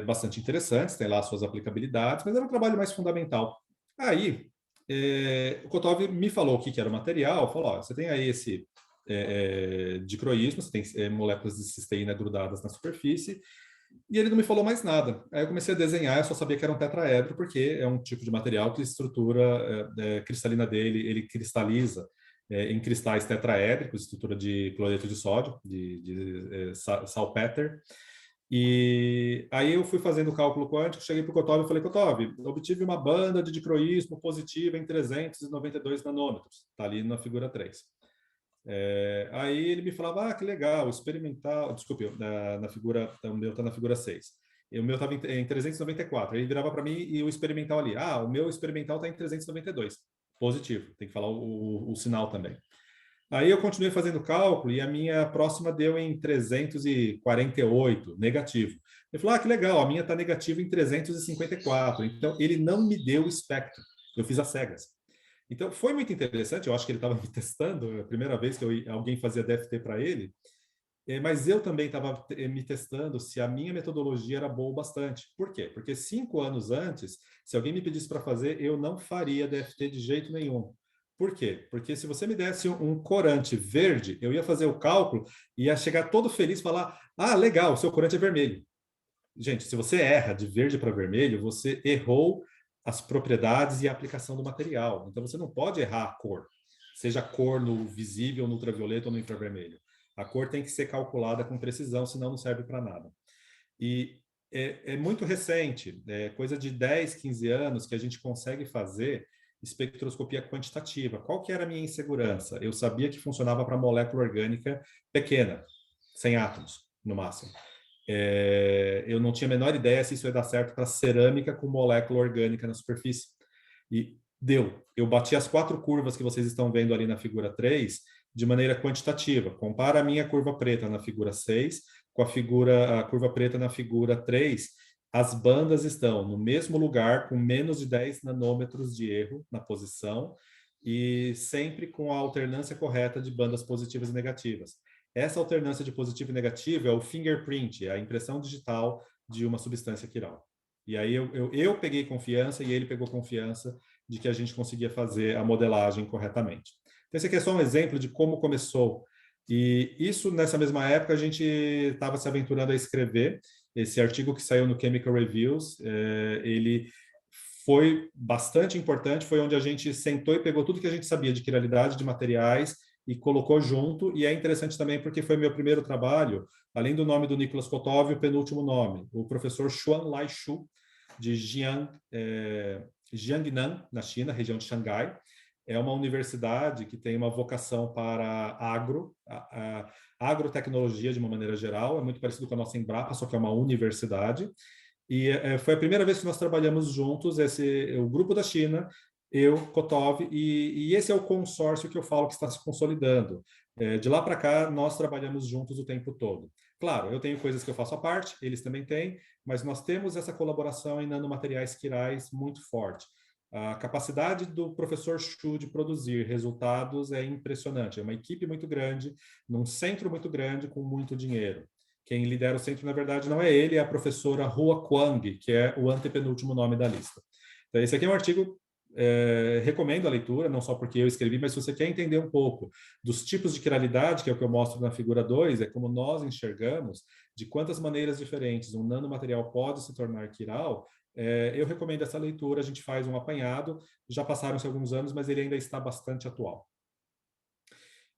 bastante interessantes, tem lá suas aplicabilidades, mas era um trabalho mais fundamental. Aí, o Kotov me falou o que era o material, falou: ó, você tem aí esse dicroísmo, você tem moléculas de cisteína grudadas na superfície, e ele não me falou mais nada. Aí eu comecei a desenhar, eu só sabia que era um tetraedro, porque é um tipo de material que a estrutura cristalina dele, ele cristaliza em cristais tetraédricos, estrutura de cloreto de sódio, de salpeter. E aí eu fui fazendo o cálculo quântico, cheguei para o Kotov e falei: Kotov, obtive uma banda de dicroísmo positiva em 392 nanômetros, está ali na figura 3. Aí ele me falava: que legal, experimental, desculpe, na figura, o meu está na figura 6. E o meu estava em 394. Ele virava para mim e o experimental ali: o meu experimental está em 392. Positivo, tem que falar o sinal também. Aí eu continuei fazendo cálculo e a minha próxima deu em 348, negativo. Ele falou: que legal, a minha está negativa em 354. Então, ele não me deu o espectro. Eu fiz às cegas. Então, foi muito interessante. Eu acho que ele estava me testando, a primeira vez que alguém fazia DFT para ele. Mas eu também estava me testando se a minha metodologia era boa bastante. Por quê? Porque 5 anos antes, se alguém me pedisse para fazer, eu não faria DFT de jeito nenhum. Por quê? Porque se você me desse um corante verde, eu ia fazer o cálculo e ia chegar todo feliz e falar: legal, o seu corante é vermelho. Gente, se você erra de verde para vermelho, você errou as propriedades e a aplicação do material. Então, você não pode errar a cor, seja a cor no visível, no ultravioleta ou no infravermelho. A cor tem que ser calculada com precisão, senão não serve para nada. E é muito recente, coisa de 10, 15 anos, que a gente consegue fazer espectroscopia quantitativa. Qual que era a minha insegurança? Eu sabia que funcionava para molécula orgânica pequena, 100 átomos, no máximo. Eu não tinha a menor ideia se isso ia dar certo para cerâmica com molécula orgânica na superfície. E deu. Eu bati as 4 curvas que vocês estão vendo ali na figura 3 de maneira quantitativa. Compara a minha curva preta na figura 6 com a curva preta na figura 3. As bandas estão no mesmo lugar, com menos de 10 nanômetros de erro na posição e sempre com a alternância correta de bandas positivas e negativas. Essa alternância de positivo e negativo é o fingerprint, é a impressão digital de uma substância quiral. E aí eu peguei confiança e ele pegou confiança de que a gente conseguia fazer a modelagem corretamente. Então, esse aqui é só um exemplo de como começou. E isso, nessa mesma época, a gente estava se aventurando a escrever esse artigo que saiu no Chemical Reviews. Ele foi bastante importante, foi onde a gente sentou e pegou tudo que a gente sabia de quiralidade de materiais e colocou junto. E é interessante também porque foi meu primeiro trabalho, além do nome do Nicholas Kotov, o penúltimo nome, o professor Xuanlai Xu, de Jiangnan, na China, região de Xangai. É uma universidade que tem uma vocação para agrotecnologia de uma maneira geral, é muito parecido com a nossa Embrapa, só que é uma universidade. E foi a primeira vez que nós trabalhamos juntos, o grupo da China eu, Kotov, e esse é o consórcio que eu falo que está se consolidando. De lá para cá, nós trabalhamos juntos o tempo todo. Claro, eu tenho coisas que eu faço à parte, eles também têm, mas nós temos essa colaboração em nanomateriais quirais muito forte. A capacidade do professor Xu de produzir resultados é impressionante. É uma equipe muito grande, num centro muito grande, com muito dinheiro. Quem lidera o centro, na verdade, não é ele, é a professora Hua Kuang, que é o antepenúltimo nome da lista. Então, esse aqui é um artigo, recomendo a leitura, não só porque eu escrevi, mas se você quer entender um pouco dos tipos de quiralidade, que é o que eu mostro na figura 2, é como nós enxergamos de quantas maneiras diferentes um nanomaterial pode se tornar quiral, eu recomendo essa leitura, a gente faz um apanhado, já passaram-se alguns anos, mas ele ainda está bastante atual.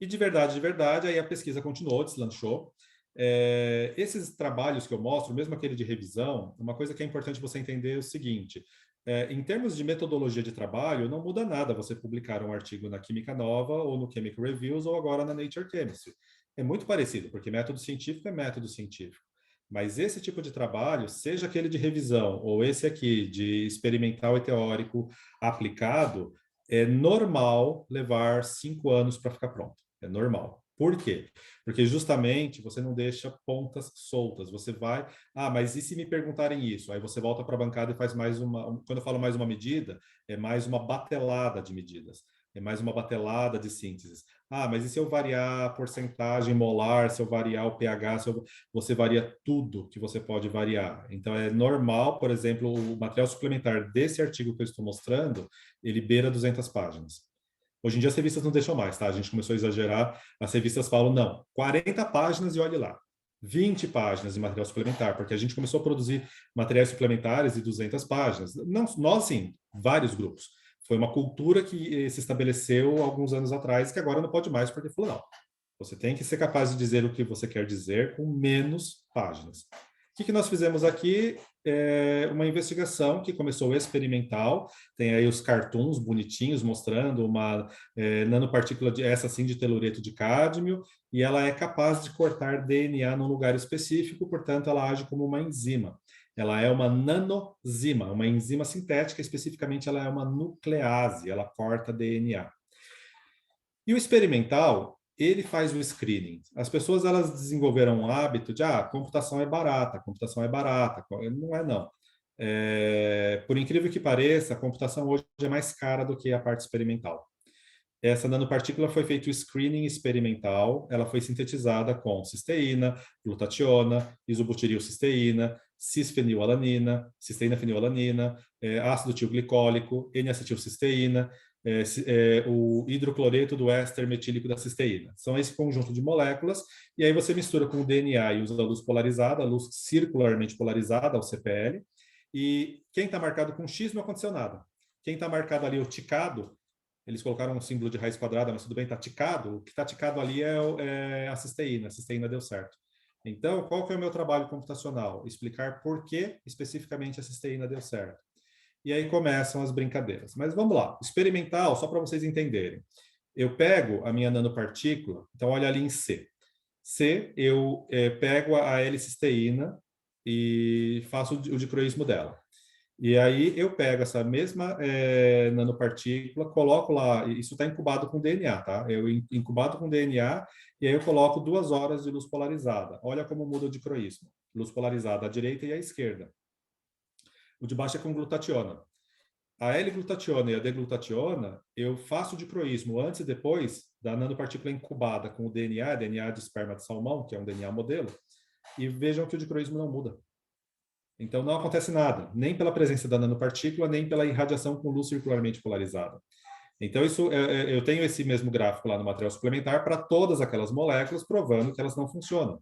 E de verdade, aí a pesquisa continuou, deslanchou. Esses trabalhos que eu mostro, mesmo aquele de revisão, uma coisa que é importante você entender é o seguinte, em termos de metodologia de trabalho, não muda nada você publicar um artigo na Química Nova ou no Chemical Reviews ou agora na Nature Chemistry. É muito parecido, porque método científico é método científico. Mas esse tipo de trabalho, seja aquele de revisão ou esse aqui de experimental e teórico aplicado, é normal levar 5 anos para ficar pronto. É normal. Por quê? Porque justamente você não deixa pontas soltas. Você vai, mas e se me perguntarem isso? Aí você volta para a bancada e faz mais uma. Quando eu falo mais uma medida, é mais uma batelada de medidas. É mais uma batelada de sínteses. Mas e se eu variar a porcentagem molar, se eu variar o pH, você varia tudo que você pode variar. Então é normal, por exemplo, o material suplementar desse artigo que eu estou mostrando, ele beira 200 páginas. Hoje em dia as revistas não deixam mais, tá? A gente começou a exagerar, as revistas falam, não, 40 páginas e olhe lá. 20 páginas de material suplementar, porque a gente começou a produzir materiais suplementares de 200 páginas. Não, nós, sim, vários grupos. Foi uma cultura que se estabeleceu alguns anos atrás, que agora não pode mais, porque falou, não, você tem que ser capaz de dizer o que você quer dizer com menos páginas. O que nós fizemos aqui? Uma investigação que começou experimental, tem aí os cartoons bonitinhos mostrando uma nanopartícula, essa sim, de telureto de cádmio, e ela é capaz de cortar DNA num lugar específico, portanto, ela age como uma enzima. Ela é uma nanozima, uma enzima sintética, especificamente ela é uma nuclease, ela corta DNA. E o experimental, ele faz o screening. As pessoas, elas desenvolveram um hábito de, computação é barata, computação é barata. Não é, não. Por incrível que pareça, a computação hoje é mais cara do que a parte experimental. Essa nanopartícula foi feito o screening experimental, ela foi sintetizada com cisteína, glutationa, isobutirilcisteína, cisfenilalanina, cisteína-fenilalanina, ácido tilglicólico, N-acetilcisteína, o hidrocloreto do éster metílico da cisteína. São esse conjunto de moléculas, e aí você mistura com o DNA e usa a luz polarizada, a luz circularmente polarizada, o CPL, e quem está marcado com X não aconteceu nada. Quem está marcado ali, o ticado, eles colocaram um símbolo de raiz quadrada, mas tudo bem, está ticado. O que está ticado ali é a cisteína deu certo. Então, qual que é o meu trabalho computacional? Explicar por que especificamente a cisteína deu certo. E aí começam as brincadeiras. Mas vamos lá, experimental, só para vocês entenderem. Eu pego a minha nanopartícula, então olha ali em C. C, eu pego a L-cisteína e faço o dicroísmo dela. E aí eu pego essa mesma nanopartícula, coloco lá, isso está incubado com DNA, tá? Eu incubado com DNA, e aí eu coloco 2 horas de luz polarizada. Olha como muda o dicroísmo. Luz polarizada à direita e à esquerda. O de baixo é com glutationa. A L-glutationa e a D-glutationa, eu faço o dicroísmo antes e depois da nanopartícula incubada com o DNA de esperma de salmão, que é um DNA modelo, e vejam que o dicroísmo não muda. Então, não acontece nada, nem pela presença da nanopartícula, nem pela irradiação com luz circularmente polarizada. Então, isso, eu tenho esse mesmo gráfico lá no material suplementar para todas aquelas moléculas, provando que elas não funcionam.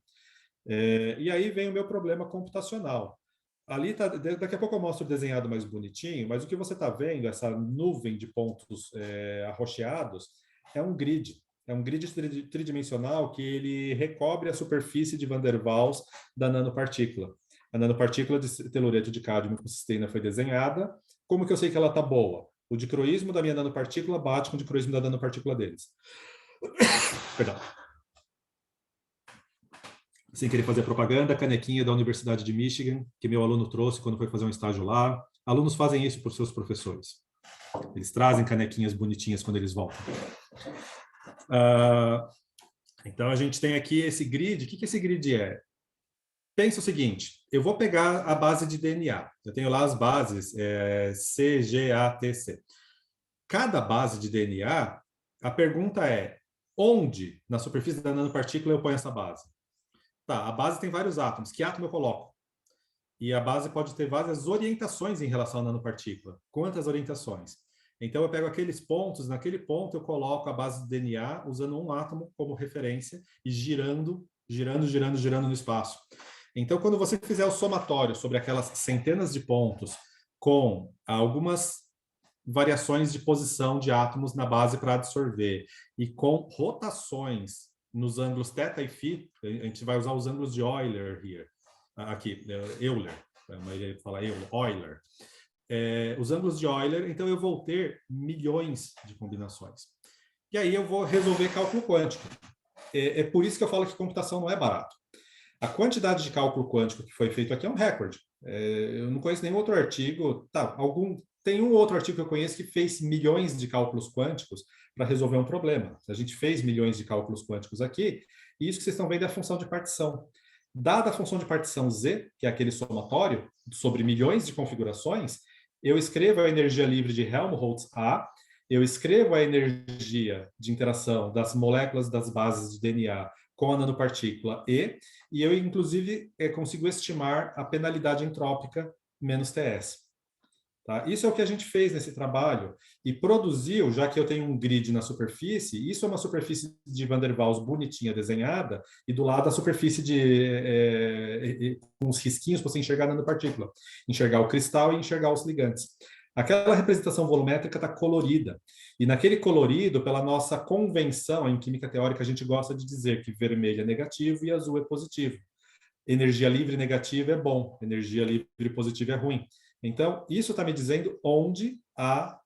E aí vem o meu problema computacional. Ali tá, daqui a pouco eu mostro desenhado mais bonitinho, mas o que você está vendo, essa nuvem de pontos arroxeados, é um grid. É um grid tridimensional que ele recobre a superfície de Van der Waals da nanopartícula. A nanopartícula de telureto de cádmio com cisteína foi desenhada. Como que eu sei que ela está boa? O dicroísmo da minha nanopartícula bate com o dicroísmo da nanopartícula deles. Perdão. Sem querer fazer propaganda, canequinha da Universidade de Michigan, que meu aluno trouxe quando foi fazer um estágio lá. Alunos fazem isso por seus professores. Eles trazem canequinhas bonitinhas quando eles voltam. Então, a gente tem aqui esse grid. O que esse grid é? Pensa o seguinte, eu vou pegar a base de DNA. Eu tenho lá as bases C, G, A, T, C. Cada base de DNA, a pergunta é, onde na superfície da nanopartícula eu ponho essa base? Tá, a base tem vários átomos. Que átomo eu coloco? E a base pode ter várias orientações em relação à nanopartícula. Quantas orientações? Então, eu pego aqueles pontos, naquele ponto eu coloco a base de DNA usando um átomo como referência e girando no espaço. Então, quando você fizer o somatório sobre aquelas centenas de pontos com algumas variações de posição de átomos na base para absorver e com rotações nos ângulos θ e φ, a gente vai usar os ângulos de Euler aqui, Euler, ele fala Euler. Os ângulos de Euler, então eu vou ter milhões de combinações. E aí eu vou resolver cálculo quântico. É por isso que eu falo que computação não é barato. A quantidade de cálculo quântico que foi feito aqui é um recorde. Eu não conheço nenhum outro artigo. Tem um outro artigo que eu conheço que fez milhões de cálculos quânticos para resolver um problema. A gente fez milhões de cálculos quânticos aqui, e isso que vocês estão vendo é a função de partição. Dada a função de partição Z, que é aquele somatório sobre milhões de configurações, eu escrevo a energia livre de Helmholtz A, eu escrevo a energia de interação das moléculas das bases de DNA com a nanopartícula E eu, inclusive, consigo estimar a penalidade entrópica menos TS. Tá? Isso é o que a gente fez nesse trabalho e produziu, já que eu tenho um grid na superfície, isso é uma superfície de Van der Waals bonitinha desenhada e do lado a superfície com uns risquinhos para você enxergar a nanopartícula, enxergar o cristal e enxergar os ligantes. Aquela representação volumétrica está colorida. E naquele colorido, pela nossa convenção em química teórica, a gente gosta de dizer que vermelho é negativo e azul é positivo. Energia livre negativa é bom, energia livre positiva é ruim. Então, isso está me dizendo onde a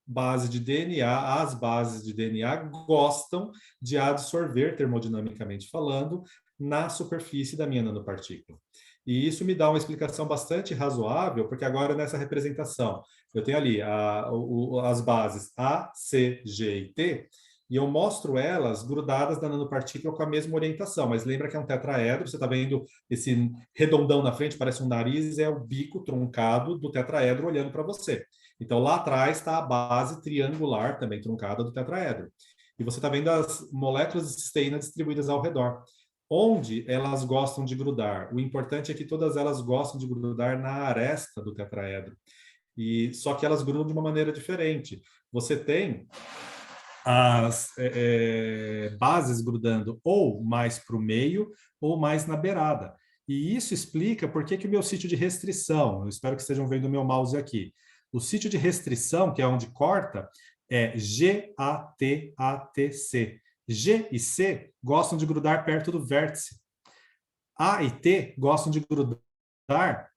base de DNA, as bases de DNA gostam de absorver, termodinamicamente falando, na superfície da minha nanopartícula. E isso me dá uma explicação bastante razoável, porque agora nessa representação, eu tenho ali as bases A, C, G e T, e eu mostro elas grudadas na nanopartícula com a mesma orientação, mas lembra que é um tetraedro, você está vendo esse redondão na frente, parece um nariz, é o bico truncado do tetraedro olhando para você. Então, lá atrás está a base triangular, também truncada, do tetraedro. E você está vendo as moléculas de cisteína distribuídas ao redor. Onde elas gostam de grudar? O importante é que todas elas gostam de grudar na aresta do tetraedro. Só que elas grudam de uma maneira diferente. Você tem as bases grudando ou mais para o meio ou mais na beirada. E isso explica por que o meu sítio de restrição, eu espero que estejam vendo o meu mouse aqui, o sítio de restrição, que é onde corta, é GATATC. G e C gostam de grudar perto do vértice. A e T gostam de grudar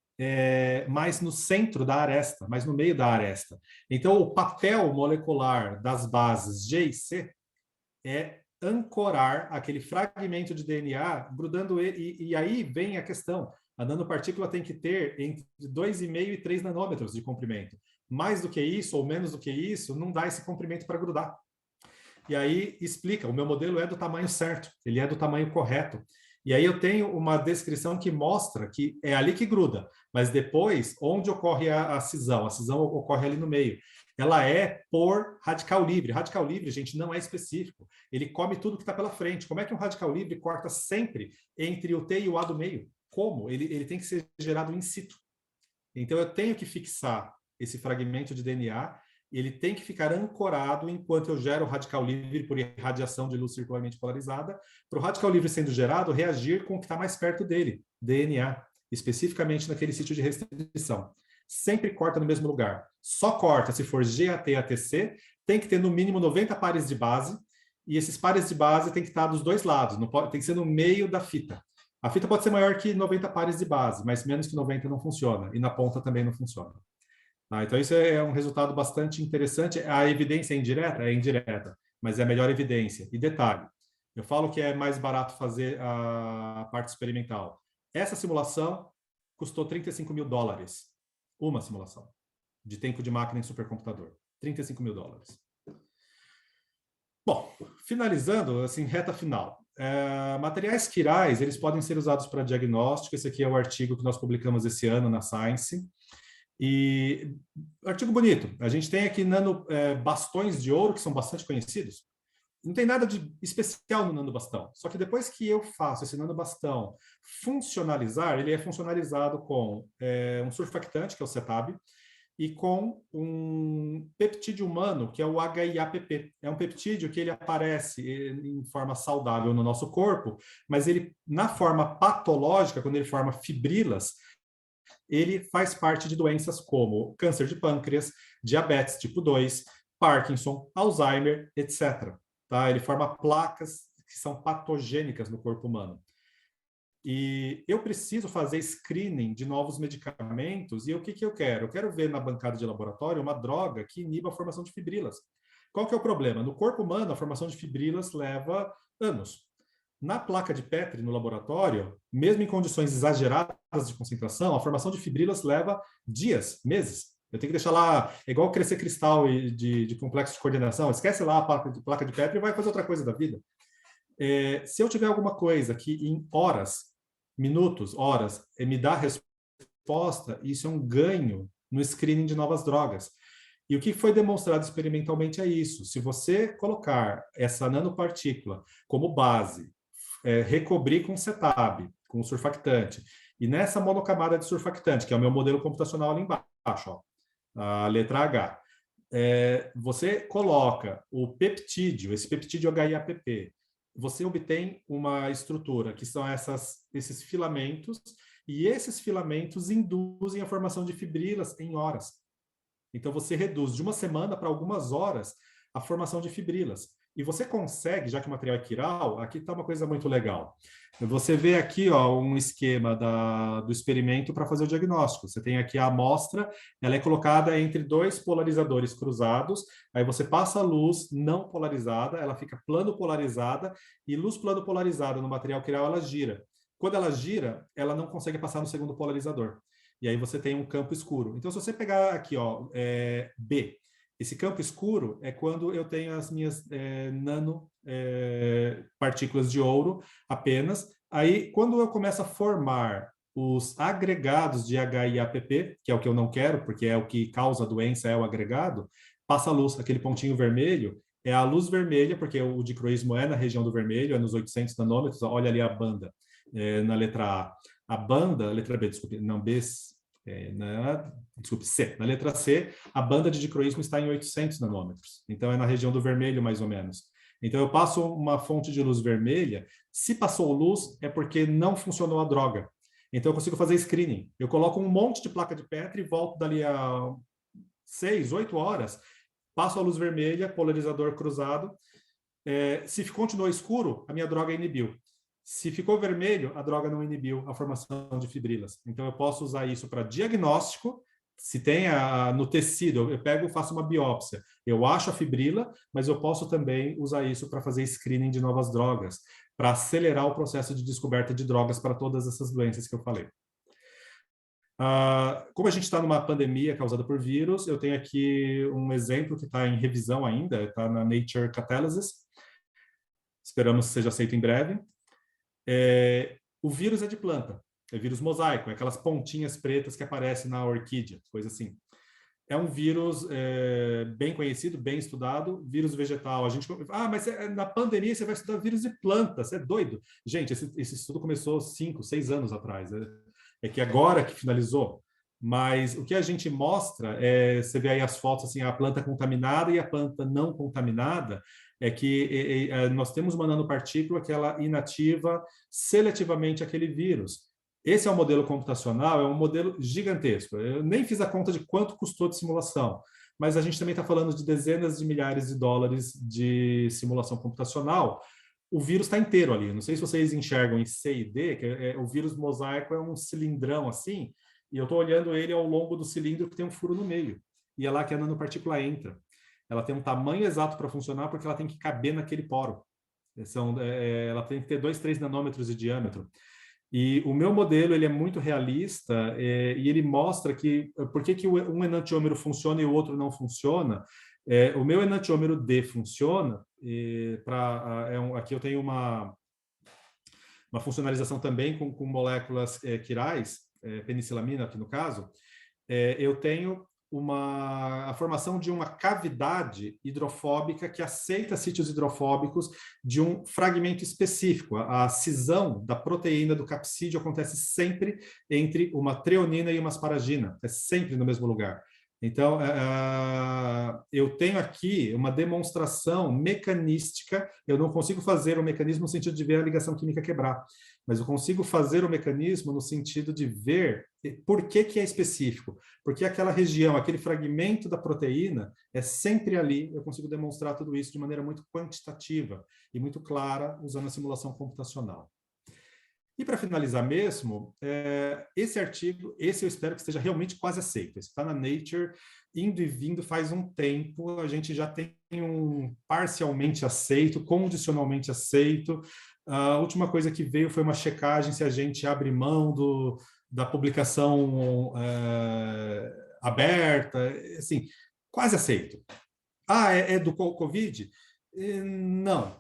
mais no centro da aresta, mais no meio da aresta. Então, o papel molecular das bases G e C é ancorar aquele fragmento de DNA grudando ele, e aí vem a questão. A nanopartícula tem que ter entre 2,5 e 3 nanômetros de comprimento. Mais do que isso ou menos do que isso, não dá esse comprimento para grudar. E aí explica, o meu modelo é do tamanho certo, ele é do tamanho correto. E aí eu tenho uma descrição que mostra que é ali que gruda, mas depois, onde ocorre a cisão ocorre ali no meio. Ela é por radical livre. Radical livre, gente, não é específico. Ele come tudo que está pela frente. Como é que um radical livre corta sempre entre o T e o A do meio? Como? Ele tem que ser gerado in situ. Então eu tenho que fixar esse fragmento de DNA, ele tem que ficar ancorado enquanto eu gero o radical livre por irradiação de luz circularmente polarizada, para o radical livre sendo gerado reagir com o que está mais perto dele, DNA, especificamente naquele sítio de restrição. Sempre corta no mesmo lugar. Só corta se for GATATC, tem que ter no mínimo 90 pares de base, e esses pares de base tem que estar dos dois lados, não pode, tem que ser no meio da fita. A fita pode ser maior que 90 pares de base, mas menos que 90 não funciona, e na ponta também não funciona. Então, isso é um resultado bastante interessante. A evidência é indireta? É indireta, mas é a melhor evidência. E detalhe, eu falo que é mais barato fazer a parte experimental. Essa simulação custou $35 mil, uma simulação, de tempo de máquina em supercomputador. $35 mil. Bom, finalizando, assim, reta final. Materiais quirais, eles podem ser usados para diagnóstico. Esse aqui é o artigo que nós publicamos esse ano na Science. E artigo bonito. A gente tem aqui bastões de ouro que são bastante conhecidos. Não tem nada de especial no nanobastão. Só que depois que eu faço esse nanobastão funcionalizar, ele é funcionalizado com um surfactante, que é o CETAB, e com um peptídeo humano, que é o HIAPP. É um peptídeo que ele aparece em forma saudável no nosso corpo, mas ele, na forma patológica, quando ele forma fibrilas, ele faz parte de doenças como câncer de pâncreas, diabetes tipo 2, Parkinson, Alzheimer, etc. Tá? Ele forma placas que são patogênicas no corpo humano. E eu preciso fazer screening de novos medicamentos. E o que eu quero? Eu quero ver na bancada de laboratório uma droga que iniba a formação de fibrilas. Qual que é o problema? No corpo humano, a formação de fibrilas leva anos. Na placa de Petri, no laboratório, mesmo em condições exageradas de concentração, a formação de fibrilas leva dias, meses. Eu tenho que deixar lá, é igual crescer cristal de complexo de coordenação. Esquece lá a placa de Petri e vai fazer outra coisa da vida. Se eu tiver alguma coisa que em horas, minutos, horas, me dá resposta, isso é um ganho no screening de novas drogas. E o que foi demonstrado experimentalmente é isso. Se você colocar essa nanopartícula como base, recobrir com CETAB, com surfactante, e nessa monocamada de surfactante, que é o meu modelo computacional ali embaixo, ó, a letra H, você coloca o peptídeo, esse peptídeo HIAPP, você obtém uma estrutura que são esses filamentos, e esses filamentos induzem a formação de fibrilas em horas. Então, você reduz de uma semana para algumas horas a formação de fibrilas. E você consegue, já que o material é quiral, aqui está uma coisa muito legal. Você vê aqui um esquema do experimento para fazer o diagnóstico. Você tem aqui a amostra, ela é colocada entre dois polarizadores cruzados, aí você passa a luz não polarizada, ela fica plano polarizada, e luz plano polarizada no material quiral, ela gira. Quando ela gira, ela não consegue passar no segundo polarizador. E aí você tem um campo escuro. Então, se você pegar aqui, B, esse campo escuro é quando eu tenho as minhas partículas de ouro apenas. Aí, quando eu começo a formar os agregados de HIAPP, que é o que eu não quero, porque é o que causa a doença, é o agregado, passa a luz, aquele pontinho vermelho, é a luz vermelha, porque o dicroísmo é na região do vermelho, é nos 800 nanômetros, olha ali a banda, na letra A. A banda, letra B, desculpe, não, B, C. Na letra C, a banda de dicroísmo está em 800 nanômetros. Então, é na região do vermelho, mais ou menos. Então, eu passo uma fonte de luz vermelha. Se passou luz, é porque não funcionou a droga. Então, eu consigo fazer screening. Eu coloco um monte de placa de Petri, volto dali a 6, 8 horas, passo a luz vermelha, polarizador cruzado. Se continuou escuro, a minha droga inibiu. Se ficou vermelho, a droga não inibiu a formação de fibrilas. Então, eu posso usar isso para diagnóstico. Se tem no tecido, eu pego e faço uma biópsia. Eu acho a fibrila, mas eu posso também usar isso para fazer screening de novas drogas, para acelerar o processo de descoberta de drogas para todas essas doenças que eu falei. Como a gente está numa pandemia causada por vírus, eu tenho aqui um exemplo que está em revisão ainda, está na Nature Catalysis. Esperamos que seja aceito em breve. O vírus é de planta, é vírus mosaico, é aquelas pontinhas pretas que aparecem na orquídea, coisa assim. É um vírus bem conhecido, bem estudado, vírus vegetal. A gente, mas na pandemia você vai estudar vírus de planta, você é doido. Gente, esse estudo começou 5, 6 anos atrás, é que agora que finalizou. Mas o que a gente mostra, você vê aí as fotos, assim, a planta contaminada e a planta não contaminada, é que nós temos uma nanopartícula que ela inativa seletivamente aquele vírus. Esse é um modelo computacional, é um modelo gigantesco. Eu nem fiz a conta de quanto custou de simulação, mas a gente também está falando de dezenas de milhares de dólares de simulação computacional. O vírus está inteiro ali. Não sei se vocês enxergam em C e D, que o vírus mosaico é um cilindrão assim, e eu estou olhando ele ao longo do cilindro que tem um furo no meio. E é lá que a nanopartícula entra. Ela tem um tamanho exato para funcionar porque ela tem que caber naquele poro. Ela tem que ter 2, 3 nanômetros de diâmetro. E o meu modelo ele é muito realista e ele mostra que por que um enantiômero funciona e o outro não funciona. O meu enantiômero D funciona, aqui eu tenho uma funcionalização também com moléculas quirais, penicilamina aqui no caso. Eu tenho a formação de uma cavidade hidrofóbica que aceita sítios hidrofóbicos de um fragmento específico. A cisão da proteína do capsídeo acontece sempre entre uma treonina e uma asparagina, é sempre no mesmo lugar. Então, eu tenho aqui uma demonstração mecanística. Eu não consigo fazer o mecanismo no sentido de ver a ligação química quebrar, mas eu consigo fazer o mecanismo no sentido de ver por que é específico. Porque aquela região, aquele fragmento da proteína é sempre ali. Eu consigo demonstrar tudo isso de maneira muito quantitativa e muito clara usando a simulação computacional. E para finalizar mesmo, esse artigo, eu espero que esteja realmente quase aceito. Esse está na Nature, indo e vindo faz um tempo, a gente já tem um parcialmente aceito, condicionalmente aceito. A última coisa que veio foi uma checagem se a gente abre mão da publicação aberta, assim, quase aceito. É do Covid? Não.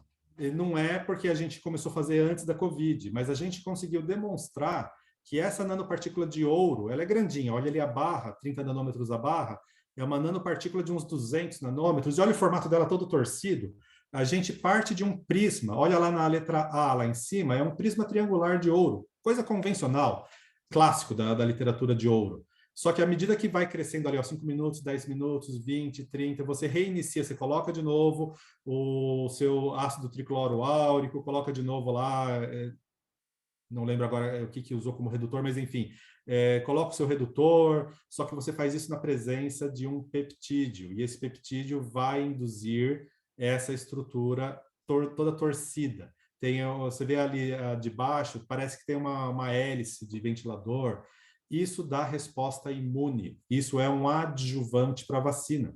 Não é porque a gente começou a fazer antes da Covid, mas a gente conseguiu demonstrar que essa nanopartícula de ouro, ela é grandinha, olha ali a barra, 30 nanômetros a barra, é uma nanopartícula de uns 200 nanômetros, e olha o formato dela todo torcido. A gente parte de um prisma, olha lá na letra A, lá em cima, é um prisma triangular de ouro, coisa convencional, clássico da literatura de ouro. Só que à medida que vai crescendo ali, 5 minutos, 10 minutos, 20, 30, você reinicia, você coloca de novo o seu ácido tricloro áurico, coloca de novo lá, não lembro agora o que usou como redutor, mas enfim, coloca o seu redutor, só que você faz isso na presença de um peptídeo, e esse peptídeo vai induzir essa estrutura toda torcida. Você vê ali de baixo, parece que tem uma hélice de ventilador. Isso dá resposta imune. Isso é um adjuvante para a vacina.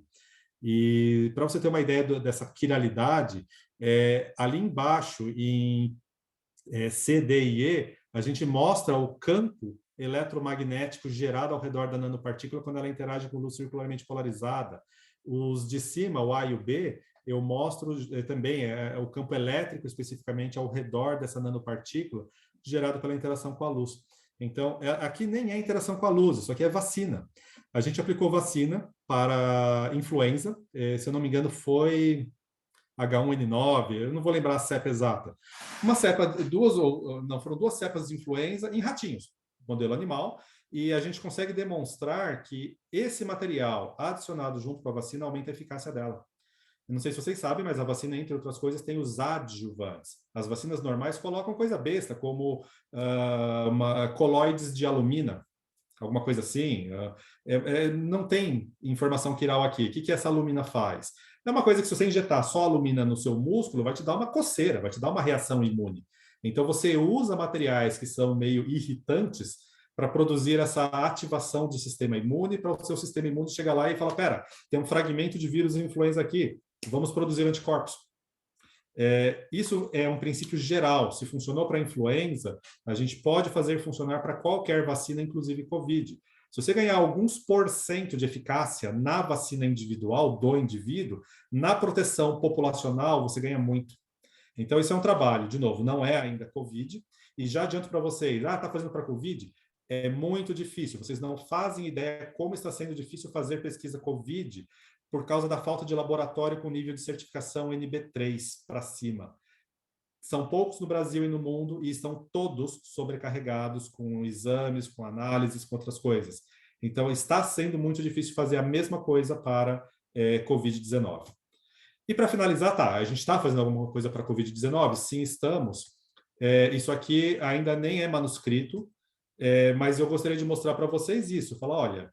E para você ter uma ideia dessa quiralidade, ali embaixo, em C, D e E, a gente mostra o campo eletromagnético gerado ao redor da nanopartícula quando ela interage com luz circularmente polarizada. Os de cima, o A e o B, eu mostro também o campo elétrico especificamente ao redor dessa nanopartícula gerado pela interação com a luz. Então, aqui nem é interação com a luz, isso aqui é vacina. A gente aplicou vacina para influenza, se eu não me engano foi H1N9, eu não vou lembrar a cepa exata. Foram duas cepas de influenza em ratinhos, modelo animal, e a gente consegue demonstrar que esse material adicionado junto com a vacina aumenta a eficácia dela. Eu não sei se vocês sabem, mas a vacina, entre outras coisas, tem os adjuvantes. As vacinas normais colocam coisa besta, como coloides de alumina, alguma coisa assim. Não tem informação quiral aqui. O que essa alumina faz? É uma coisa que, se você injetar só alumina no seu músculo, vai te dar uma coceira, vai te dar uma reação imune. Então, você usa materiais que são meio irritantes para produzir essa ativação do sistema imune, para o seu sistema imune chegar lá e falar, pera, tem um fragmento de vírus influenza aqui, vamos produzir anticorpos. Isso é um princípio geral. Se funcionou para a influenza, a gente pode fazer funcionar para qualquer vacina, inclusive Covid. Se você ganhar alguns % de eficácia na vacina individual do indivíduo, na proteção populacional, você ganha muito. Então, isso é um trabalho, de novo, não é ainda Covid, e já adianto para vocês, está fazendo para Covid? É muito difícil, vocês não fazem ideia como está sendo difícil fazer pesquisa Covid por causa da falta de laboratório com nível de certificação NB3 para cima. São poucos no Brasil e no mundo e estão todos sobrecarregados com exames, com análises, com outras coisas. Então, está sendo muito difícil fazer a mesma coisa para Covid-19. E para finalizar, a gente está fazendo alguma coisa para Covid-19? Sim, estamos. Isso aqui ainda nem é manuscrito, mas eu gostaria de mostrar para vocês isso. Falar, olha,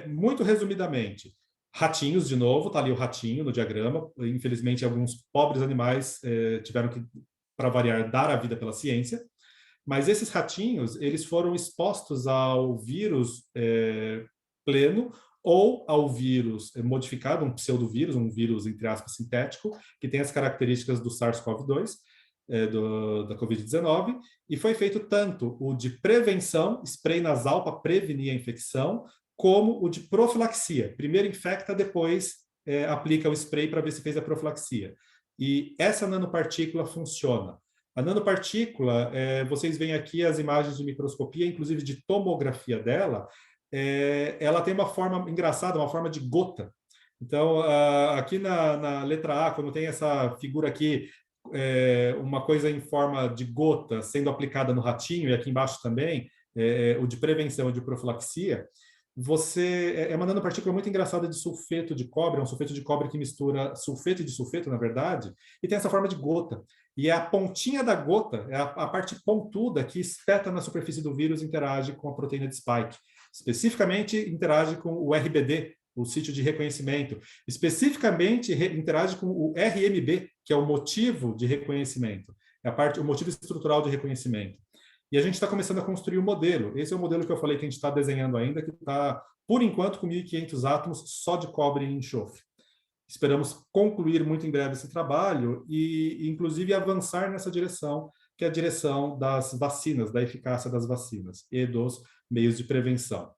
muito resumidamente, ratinhos, de novo, está ali o ratinho no diagrama. Infelizmente, alguns pobres animais tiveram que, para variar, dar a vida pela ciência. Mas esses ratinhos, eles foram expostos ao vírus pleno ou ao vírus modificado, um pseudovírus, um vírus, entre aspas, sintético, que tem as características do SARS-CoV-2, da Covid-19, e foi feito tanto o de prevenção, spray nasal para prevenir a infecção, como o de profilaxia. Primeiro infecta, depois aplica o spray para ver se fez a profilaxia. E essa nanopartícula funciona. A nanopartícula, vocês veem aqui as imagens de microscopia, inclusive de tomografia dela, ela tem uma forma engraçada, uma forma de gota. Então, aqui na letra A, quando tem essa figura aqui, uma coisa em forma de gota sendo aplicada no ratinho, e aqui embaixo também, o de prevenção e de profilaxia, é uma nanopartícula muito engraçada de sulfeto de cobre, é um sulfeto de cobre que mistura sulfeto de sulfeto, na verdade, e tem essa forma de gota. E a pontinha da gota, a parte pontuda que espeta na superfície do vírus, interage com a proteína de spike. Especificamente, interage com o RBD, o sítio de reconhecimento. Especificamente, interage com o RMB, que é o motivo de reconhecimento. É o motivo estrutural de reconhecimento. E a gente está começando a construir o modelo. Esse é o modelo que eu falei que a gente está desenhando ainda, que está, por enquanto, com 1.500 átomos só de cobre e enxofre. Esperamos concluir muito em breve esse trabalho e, inclusive, avançar nessa direção, que é a direção das vacinas, da eficácia das vacinas e dos meios de prevenção.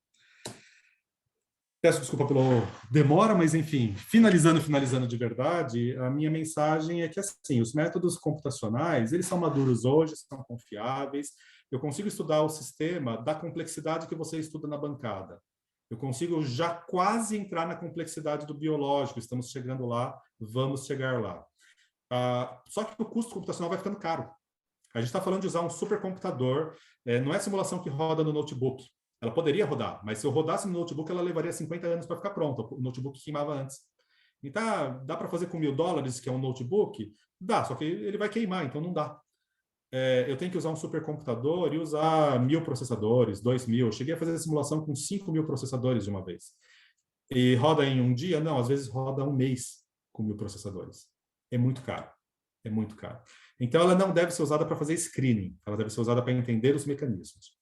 Peço desculpa pela demora, mas, enfim, finalizando de verdade, a minha mensagem é que, assim, os métodos computacionais, eles são maduros hoje, são confiáveis. Eu consigo estudar o sistema da complexidade que você estuda na bancada. Eu consigo já quase entrar na complexidade do biológico. Estamos chegando lá, vamos chegar lá. Só que o custo computacional vai ficando caro. A gente está falando de usar um supercomputador, não é simulação que roda no notebook. Ela poderia rodar, mas se eu rodasse no notebook, ela levaria 50 anos para ficar pronta. O notebook queimava antes. Então, dá para fazer com $1.000, que é um notebook? Dá, só que ele vai queimar, então não dá. Eu tenho que usar um supercomputador e usar 1.000 processadores, 2.000. Eu cheguei a fazer a simulação com 5.000 processadores de uma vez. E roda em um dia? Não, às vezes roda um mês com 1.000 processadores. É muito caro. É muito caro. Então, ela não deve ser usada para fazer screening. Ela deve ser usada para entender os mecanismos.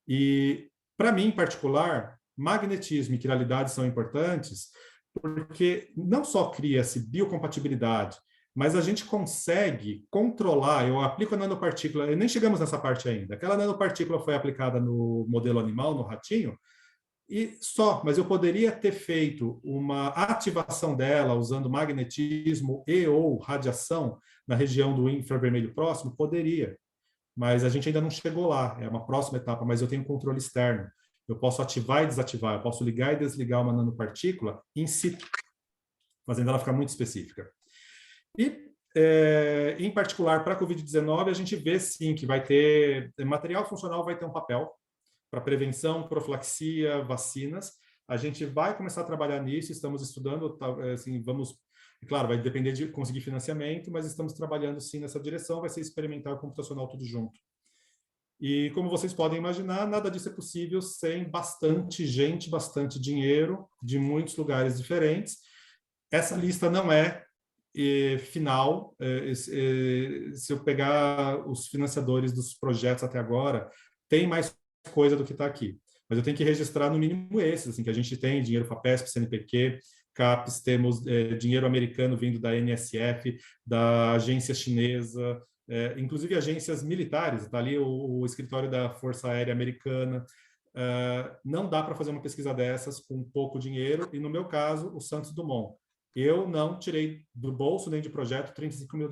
E, para mim, em particular, magnetismo e quiralidade são importantes porque não só cria-se biocompatibilidade, mas a gente consegue controlar. Eu aplico a nanopartícula, nem chegamos nessa parte ainda. Aquela nanopartícula foi aplicada no modelo animal, no ratinho, e só, mas eu poderia ter feito uma ativação dela usando magnetismo e ou radiação na região do infravermelho próximo? Poderia, mas a gente ainda não chegou lá, é uma próxima etapa, mas eu tenho controle externo. Eu posso ativar e desativar, eu posso ligar e desligar uma nanopartícula in situ, fazendo ela ficar muito específica. E, em particular, para a Covid-19, a gente vê, sim, que vai ter... Material funcional vai ter um papel para prevenção, profilaxia, vacinas. A gente vai começar a trabalhar nisso, estamos estudando, assim, vamos... Claro, vai depender de conseguir financiamento, mas estamos trabalhando, sim, nessa direção. Vai ser experimental e computacional tudo junto. E, como vocês podem imaginar, nada disso é possível sem bastante gente, bastante dinheiro, de muitos lugares diferentes. Essa lista não é final. Se eu pegar os financiadores dos projetos até agora, tem mais coisa do que está aqui. Mas eu tenho que registrar no mínimo esses, assim, que a gente tem dinheiro FAPESP, CNPq, CAPES, temos dinheiro americano vindo da NSF, da agência chinesa, inclusive agências militares. Está ali o escritório da Força Aérea Americana. Não dá para fazer uma pesquisa dessas com pouco dinheiro, e no meu caso, o Santos Dumont. Eu não tirei do bolso nem de projeto $35 mil.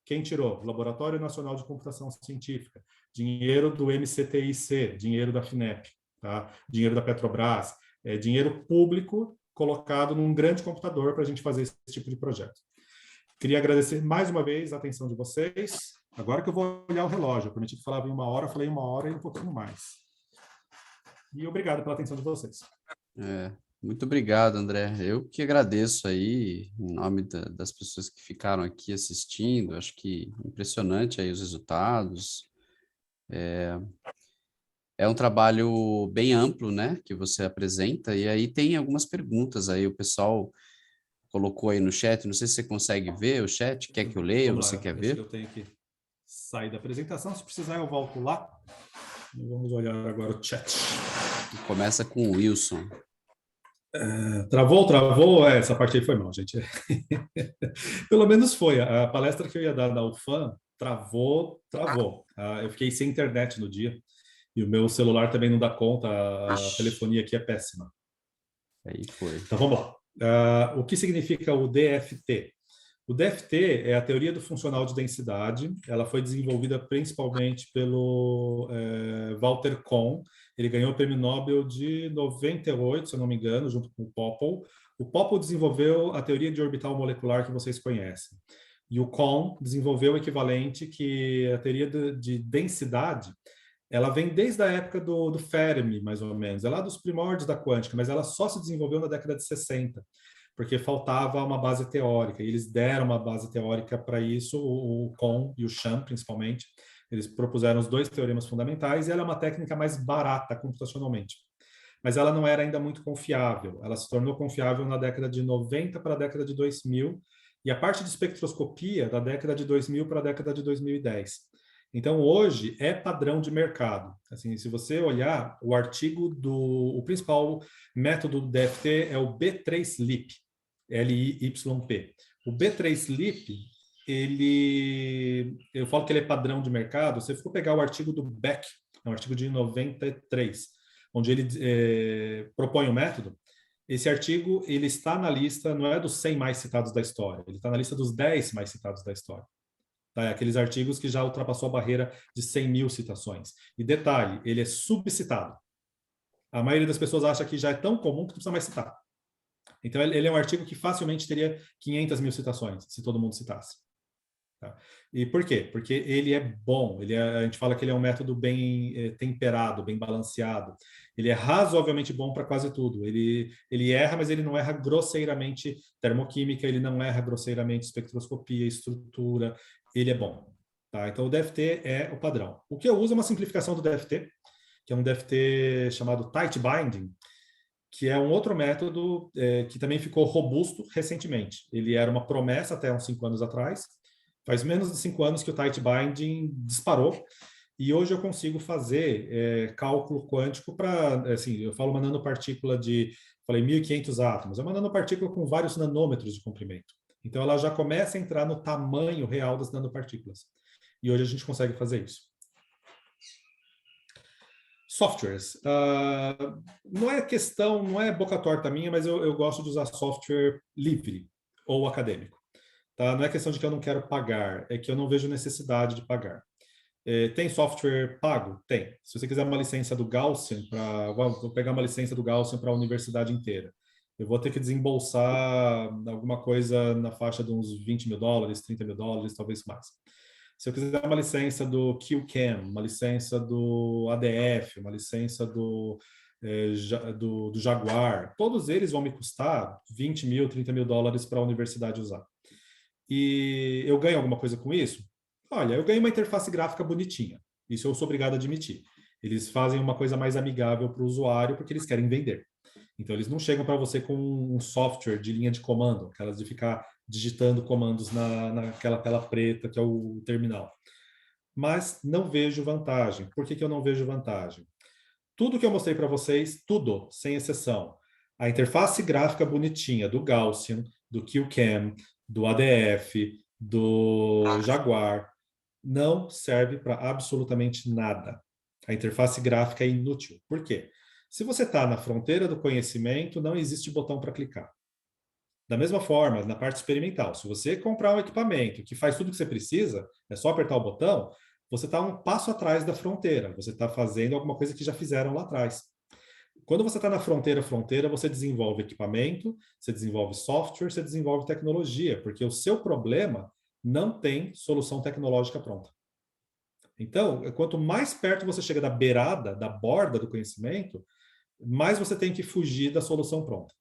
Quem tirou? O Laboratório Nacional de Computação Científica, dinheiro do MCTIC, dinheiro da FINEP, tá? Dinheiro da Petrobras, dinheiro público colocado num grande computador para a gente fazer esse tipo de projeto. Queria agradecer mais uma vez a atenção de vocês. Agora que eu vou olhar o relógio, eu prometi que falava em 1 hora, falei 1 hora e um pouquinho mais. E obrigado pela atenção de vocês. Muito obrigado, André. Eu que agradeço aí, em nome das pessoas que ficaram aqui assistindo. Acho que impressionante aí os resultados. É um trabalho bem amplo, né, que você apresenta, e aí tem algumas perguntas aí, o pessoal colocou aí no chat, não sei se você consegue ver o chat, quer que eu leia, ou você quer ver? Eu tenho que sair da apresentação, se precisar eu volto lá. Vamos olhar agora o chat. Começa com o Wilson. Travou? Essa parte aí foi mal, gente. Pelo menos foi. A palestra que eu ia dar na UFAM travou. Eu fiquei sem internet no dia. E o meu celular também não dá conta, a telefonia aqui é péssima. Aí foi. Então vamos lá. O que significa o DFT? O DFT é a teoria do funcional de densidade. Ela foi desenvolvida principalmente pelo Walter Kohn. Ele ganhou o prêmio Nobel de 98, se eu não me engano, junto com o Popple. O Popple desenvolveu a teoria de orbital molecular que vocês conhecem. E o Kohn desenvolveu o equivalente, que a teoria de densidade, ela vem desde a época do Fermi, mais ou menos. É lá dos primórdios da quântica, mas ela só se desenvolveu na década de 60, porque faltava uma base teórica. E eles deram uma base teórica para isso, o Kohn e o Sham, principalmente. Eles propuseram os dois teoremas fundamentais, e ela é uma técnica mais barata computacionalmente. Mas ela não era ainda muito confiável. Ela se tornou confiável na década de 90 para a década de 2000, e a parte de espectroscopia da década de 2000 para a década de 2010. Então, hoje, é padrão de mercado. Assim, se você olhar o artigo o principal método do DFT é o B3LYP, L-I-Y-P. O B3LYP, eu falo que ele é padrão de mercado. Se você for pegar o artigo do Beck, é um artigo de 93, onde ele propõe o método, esse artigo ele está na lista, não é dos 100 mais citados da história, ele está na lista dos 10 mais citados da história. Tá? Aqueles artigos que já ultrapassou a barreira de 100 mil citações. E detalhe, ele é subcitado. A maioria das pessoas acha que já é tão comum que não precisa mais citar. Então, ele é um artigo que facilmente teria 500 mil citações, se todo mundo citasse. Tá? E por quê? Porque ele é bom, a gente fala que ele é um método bem temperado, bem balanceado. Ele é razoavelmente bom para quase tudo. Ele erra, mas ele não erra grosseiramente termoquímica, ele não erra grosseiramente espectroscopia, estrutura. Ele é bom. Tá? Então, o DFT é o padrão. O que eu uso é uma simplificação do DFT, que é um DFT chamado Tight Binding, que é um outro método que também ficou robusto recentemente. Ele era uma promessa até uns 5 anos atrás. Faz menos de 5 anos que o Tight Binding disparou, e hoje eu consigo fazer cálculo quântico para, assim, eu falo uma nanopartícula falei 1.500 átomos, é uma nanopartícula com vários nanômetros de comprimento. Então ela já começa a entrar no tamanho real das nanopartículas. E hoje a gente consegue fazer isso. Softwares. Não é boca torta minha, mas eu gosto de usar software livre ou acadêmico. Tá? Não é questão de que eu não quero pagar, é que eu não vejo necessidade de pagar. Tem software pago? Tem. Se você quiser uma licença do Gaussian, vou pegar uma licença do Gaussian para a universidade inteira. Eu vou ter que desembolsar alguma coisa na faixa de uns 20 mil dólares, 30 mil dólares, talvez mais. Se eu quiser uma licença do QChem, uma licença do ADF, uma licença do Jaguar, todos eles vão me custar 20 mil, 30 mil dólares para a universidade usar. E eu ganho alguma coisa com isso? Olha, eu ganho uma interface gráfica bonitinha. Isso eu sou obrigado a admitir. Eles fazem uma coisa mais amigável para o usuário porque eles querem vender. Então, eles não chegam para você com um software de linha de comando, aquelas de ficar digitando comandos naquela tela preta que é o terminal. Mas não vejo vantagem. Por que eu não vejo vantagem? Tudo que eu mostrei para vocês, tudo, sem exceção. A interface gráfica bonitinha do Gaussian, do QChem, do ADF, do Jaguar, não serve para absolutamente nada. A interface gráfica é inútil. Por quê? Se você está na fronteira do conhecimento, não existe botão para clicar. Da mesma forma, na parte experimental, se você comprar um equipamento que faz tudo o que você precisa, é só apertar o botão, você está um passo atrás da fronteira. Você está fazendo alguma coisa que já fizeram lá atrás. Quando você está na fronteira, você desenvolve equipamento, você desenvolve software, você desenvolve tecnologia, porque o seu problema não tem solução tecnológica pronta. Então, quanto mais perto você chega da beirada, da borda do conhecimento, mais você tem que fugir da solução pronta.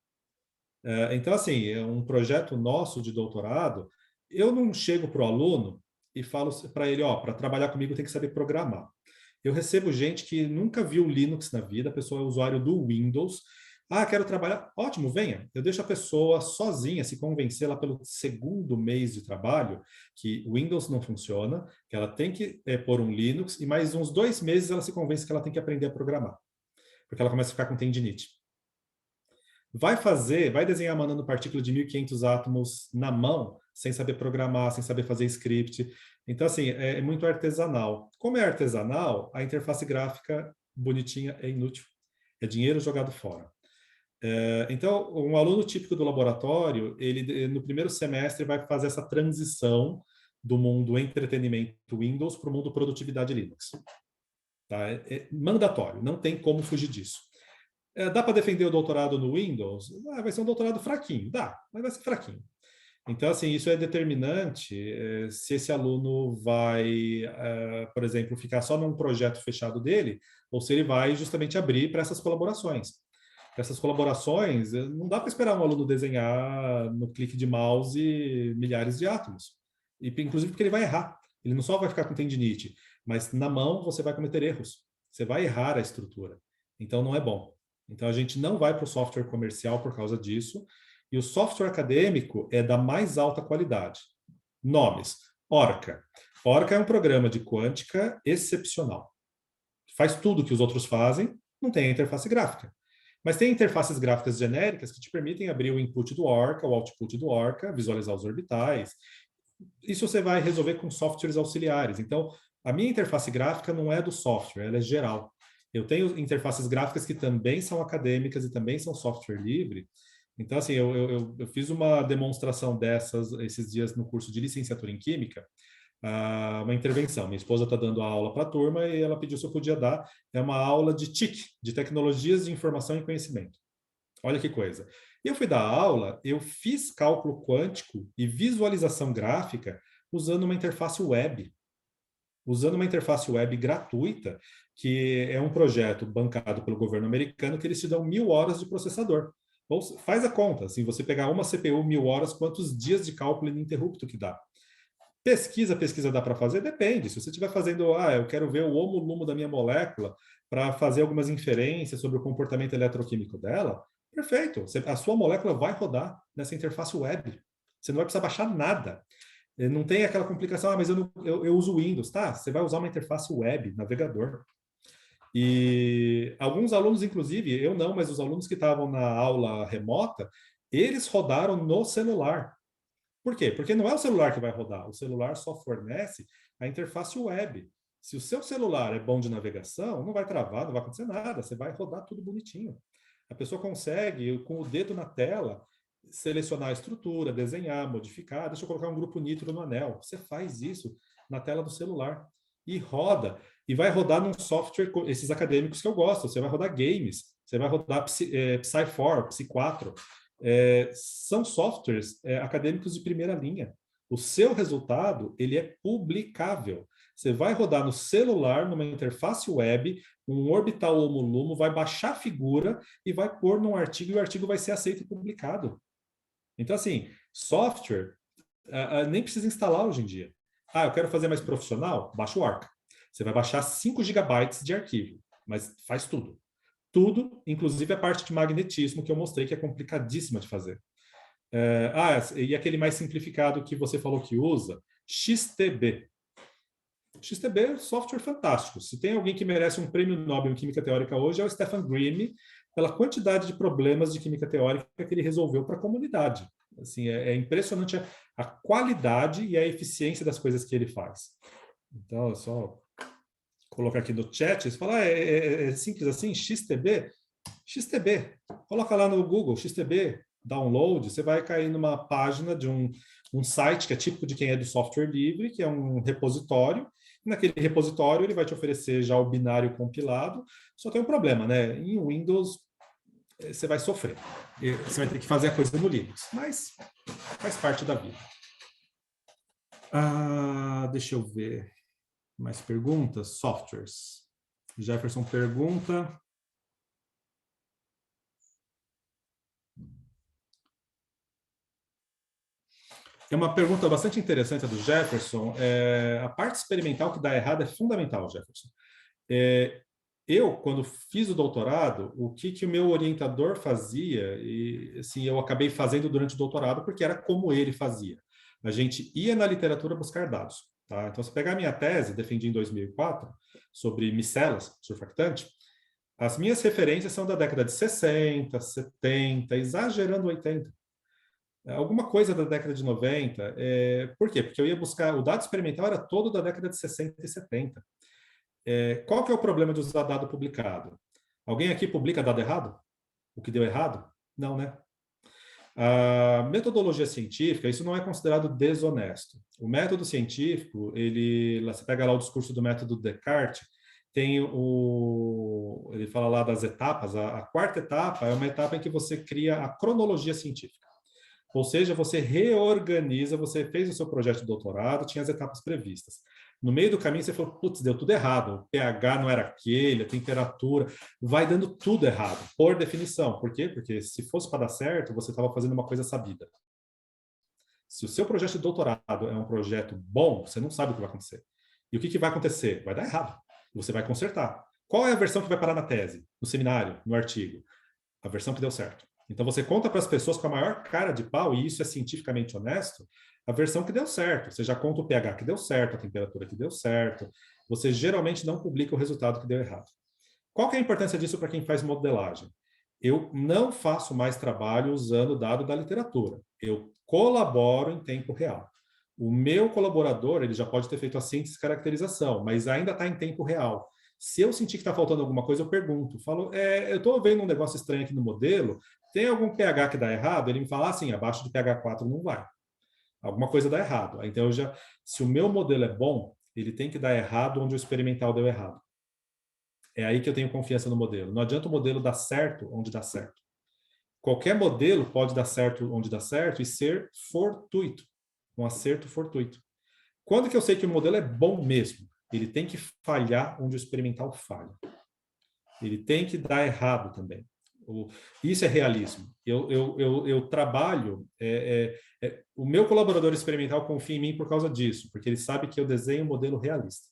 Então, assim, é um projeto nosso de doutorado, eu não chego para o aluno e falo para ele, para trabalhar comigo tem que saber programar. Eu recebo gente que nunca viu Linux na vida, a pessoa é usuário do Windows. Quero trabalhar. Ótimo, venha. Eu deixo a pessoa sozinha se convencer lá pelo segundo mês de trabalho que o Windows não funciona, que ela tem que pôr um Linux, e mais uns 2 meses ela se convence que ela tem que aprender a programar, porque ela começa a ficar com tendinite. Vai desenhar uma nanopartícula de 1.500 átomos na mão, sem saber programar, sem saber fazer script. Então, assim, é muito artesanal. Como é artesanal, a interface gráfica bonitinha é inútil. É dinheiro jogado fora. Então, um aluno típico do laboratório, ele no primeiro semestre vai fazer essa transição do mundo entretenimento Windows para o mundo produtividade Linux. Tá? É mandatório, não tem como fugir disso. Dá para defender o doutorado no Windows? Vai ser um doutorado fraquinho, dá, mas vai ser fraquinho. Então, assim, isso é determinante se esse aluno vai, por exemplo, ficar só num projeto fechado dele, ou se ele vai justamente abrir para essas colaborações. Essas colaborações, não dá para esperar um aluno desenhar no clique de mouse milhares de átomos. E, inclusive porque ele vai errar. Ele não só vai ficar com tendinite, mas na mão você vai cometer erros. Você vai errar a estrutura. Então, não é bom. Então, a gente não vai para o software comercial por causa disso. E o software acadêmico é da mais alta qualidade. Nomes. Orca. Orca é um programa de quântica excepcional. Faz tudo que os outros fazem, não tem a interface gráfica. Mas tem interfaces gráficas genéricas que te permitem abrir o input do Orca, o output do Orca, visualizar os orbitais. Isso você vai resolver com softwares auxiliares. Então, a minha interface gráfica não é do software, ela é geral. Eu tenho interfaces gráficas que também são acadêmicas e também são software livre. Então, assim, eu fiz uma demonstração dessas esses dias no curso de licenciatura em Química, uma intervenção. Minha esposa está dando a aula para a turma e ela pediu se eu podia dar. É uma aula de TIC, de Tecnologias de Informação e Conhecimento. Olha que coisa. E eu fui dar aula, eu fiz cálculo quântico e visualização gráfica usando uma interface web. Usando uma interface web gratuita, que é um projeto bancado pelo governo americano, que eles te dão 1000 horas de processador. Ou faz a conta, se você pegar uma CPU 1000 horas, quantos dias de cálculo ininterrupto que dá? Pesquisa dá para fazer? Depende. Se você estiver fazendo, eu quero ver o homo-lumo da minha molécula para fazer algumas inferências sobre o comportamento eletroquímico dela, perfeito. A sua molécula vai rodar nessa interface web. Você não vai precisar baixar nada. Não tem aquela complicação, mas eu uso Windows, tá? Você vai usar uma interface web, navegador. E alguns alunos, inclusive, eu não, mas os alunos que estavam na aula remota, eles rodaram no celular. Por quê? Porque não é o celular que vai rodar, o celular só fornece a interface web. Se o seu celular é bom de navegação, não vai travar, não vai acontecer nada, você vai rodar tudo bonitinho. A pessoa consegue, com o dedo na tela, selecionar a estrutura, desenhar, modificar. Deixa eu colocar um grupo nitro no anel. Você faz isso na tela do celular e roda. E vai rodar num software, esses acadêmicos que eu gosto. Você vai rodar games, você vai rodar Psy4, Psy4. São softwares acadêmicos de primeira linha. O seu resultado, ele é publicável. Você vai rodar no celular, numa interface web, um orbital homo-lumo, vai baixar a figura e vai pôr num artigo, e o artigo vai ser aceito e publicado. Então, assim, software nem precisa instalar hoje em dia. Eu quero fazer mais profissional? Baixa o Orca. Você vai baixar 5 gigabytes de arquivo, mas faz tudo. Tudo, inclusive a parte de magnetismo que eu mostrei que é complicadíssima de fazer. E aquele mais simplificado que você falou que usa, XTB. XTB é um software fantástico. Se tem alguém que merece um prêmio Nobel em Química Teórica hoje, é o Stefan Grimm, pela quantidade de problemas de química teórica que ele resolveu para a comunidade. Assim, é impressionante a qualidade e a eficiência das coisas que ele faz. Então, é só colocar aqui no chat, você fala, é simples assim, XTB? XTB, coloca lá no Google, XTB, download, você vai cair numa página de um site que é típico de quem é do software livre, que é um repositório. Naquele repositório ele vai te oferecer já o binário compilado, só tem um problema, né? Em Windows você vai sofrer. Você vai ter que fazer a coisa no Linux, mas faz parte da vida. Deixa eu ver. Mais perguntas? Softwares. Jefferson pergunta. É uma pergunta bastante interessante do Jefferson. A parte experimental que dá errado é fundamental, Jefferson. Eu, quando fiz o doutorado, o que o meu orientador fazia, e assim, eu acabei fazendo durante o doutorado, porque era como ele fazia. A gente ia na literatura buscar dados. Tá? Então, se pegar a minha tese, defendi em 2004, sobre micelas, surfactante, as minhas referências são da década de 60, 70, exagerando 80. Alguma coisa da década de 90. Por quê? Porque eu ia buscar... O dado experimental era todo da década de 60 e 70. Qual que é o problema de usar dado publicado? Alguém aqui publica dado errado? O que deu errado? Não, né? A metodologia científica, isso não é considerado desonesto. O método científico, você pega lá o discurso do método Descartes, ele fala lá das etapas, a quarta etapa é uma etapa em que você cria a cronologia científica. Ou seja, você reorganiza, você fez o seu projeto de doutorado, tinha as etapas previstas. No meio do caminho você falou, putz, deu tudo errado, o pH não era aquele, a temperatura, vai dando tudo errado, por definição. Por quê? Porque se fosse para dar certo, você estava fazendo uma coisa sabida. Se o seu projeto de doutorado é um projeto bom, você não sabe o que vai acontecer. E o que vai acontecer? Vai dar errado. E você vai consertar. Qual é a versão que vai parar na tese, no seminário, no artigo? A versão que deu certo. Então você conta para as pessoas com a maior cara de pau, e isso é cientificamente honesto, a versão que deu certo. Você já conta o pH que deu certo, a temperatura que deu certo. Você geralmente não publica o resultado que deu errado. Qual que é a importância disso para quem faz modelagem? Eu não faço mais trabalho usando dado da literatura. Eu colaboro em tempo real. O meu colaborador, ele já pode ter feito a síntese e caracterização, mas ainda está em tempo real. Se eu sentir que está faltando alguma coisa, eu pergunto. Falo, eu estou vendo um negócio estranho aqui no modelo, tem algum pH que dá errado? Ele me fala assim, abaixo de pH 4 não vai. Alguma coisa dá errado. Então, se o meu modelo é bom, ele tem que dar errado onde o experimental deu errado. É aí que eu tenho confiança no modelo. Não adianta o modelo dar certo onde dá certo. Qualquer modelo pode dar certo onde dá certo e ser fortuito, um acerto fortuito. Quando que eu sei que o modelo é bom mesmo? Ele tem que falhar onde o experimental falha. Ele tem que dar errado também. Isso é realismo. Eu trabalho... o meu colaborador experimental confia em mim por causa disso, porque ele sabe que eu desenho um modelo realista.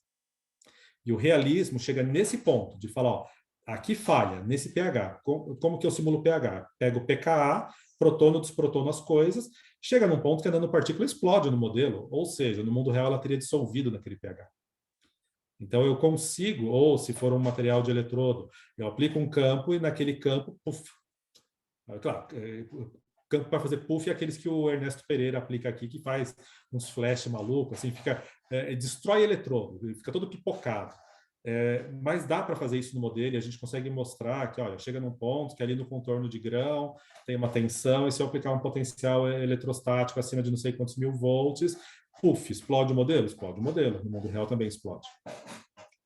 E o realismo chega nesse ponto de falar, ó, aqui falha, nesse pH. Como que eu simulo o pH? Pego o pKa, protono, desprotono as coisas, chega num ponto que a nanopartícula explode no modelo, ou seja, no mundo real ela teria dissolvido naquele pH. Então eu consigo, ou se for um material de eletrodo, eu aplico um campo e naquele campo, puff. Claro, o campo para fazer puff é aqueles que o Ernesto Pereira aplica aqui, que faz uns flash malucos, assim, destrói eletrodo, fica todo pipocado. Mas dá para fazer isso no modelo e a gente consegue mostrar que, olha, chega num ponto que ali no contorno de grão tem uma tensão e se eu aplicar um potencial eletrostático acima de não sei quantos mil volts, puff, explode o modelo? Explode o modelo. No mundo real também explode.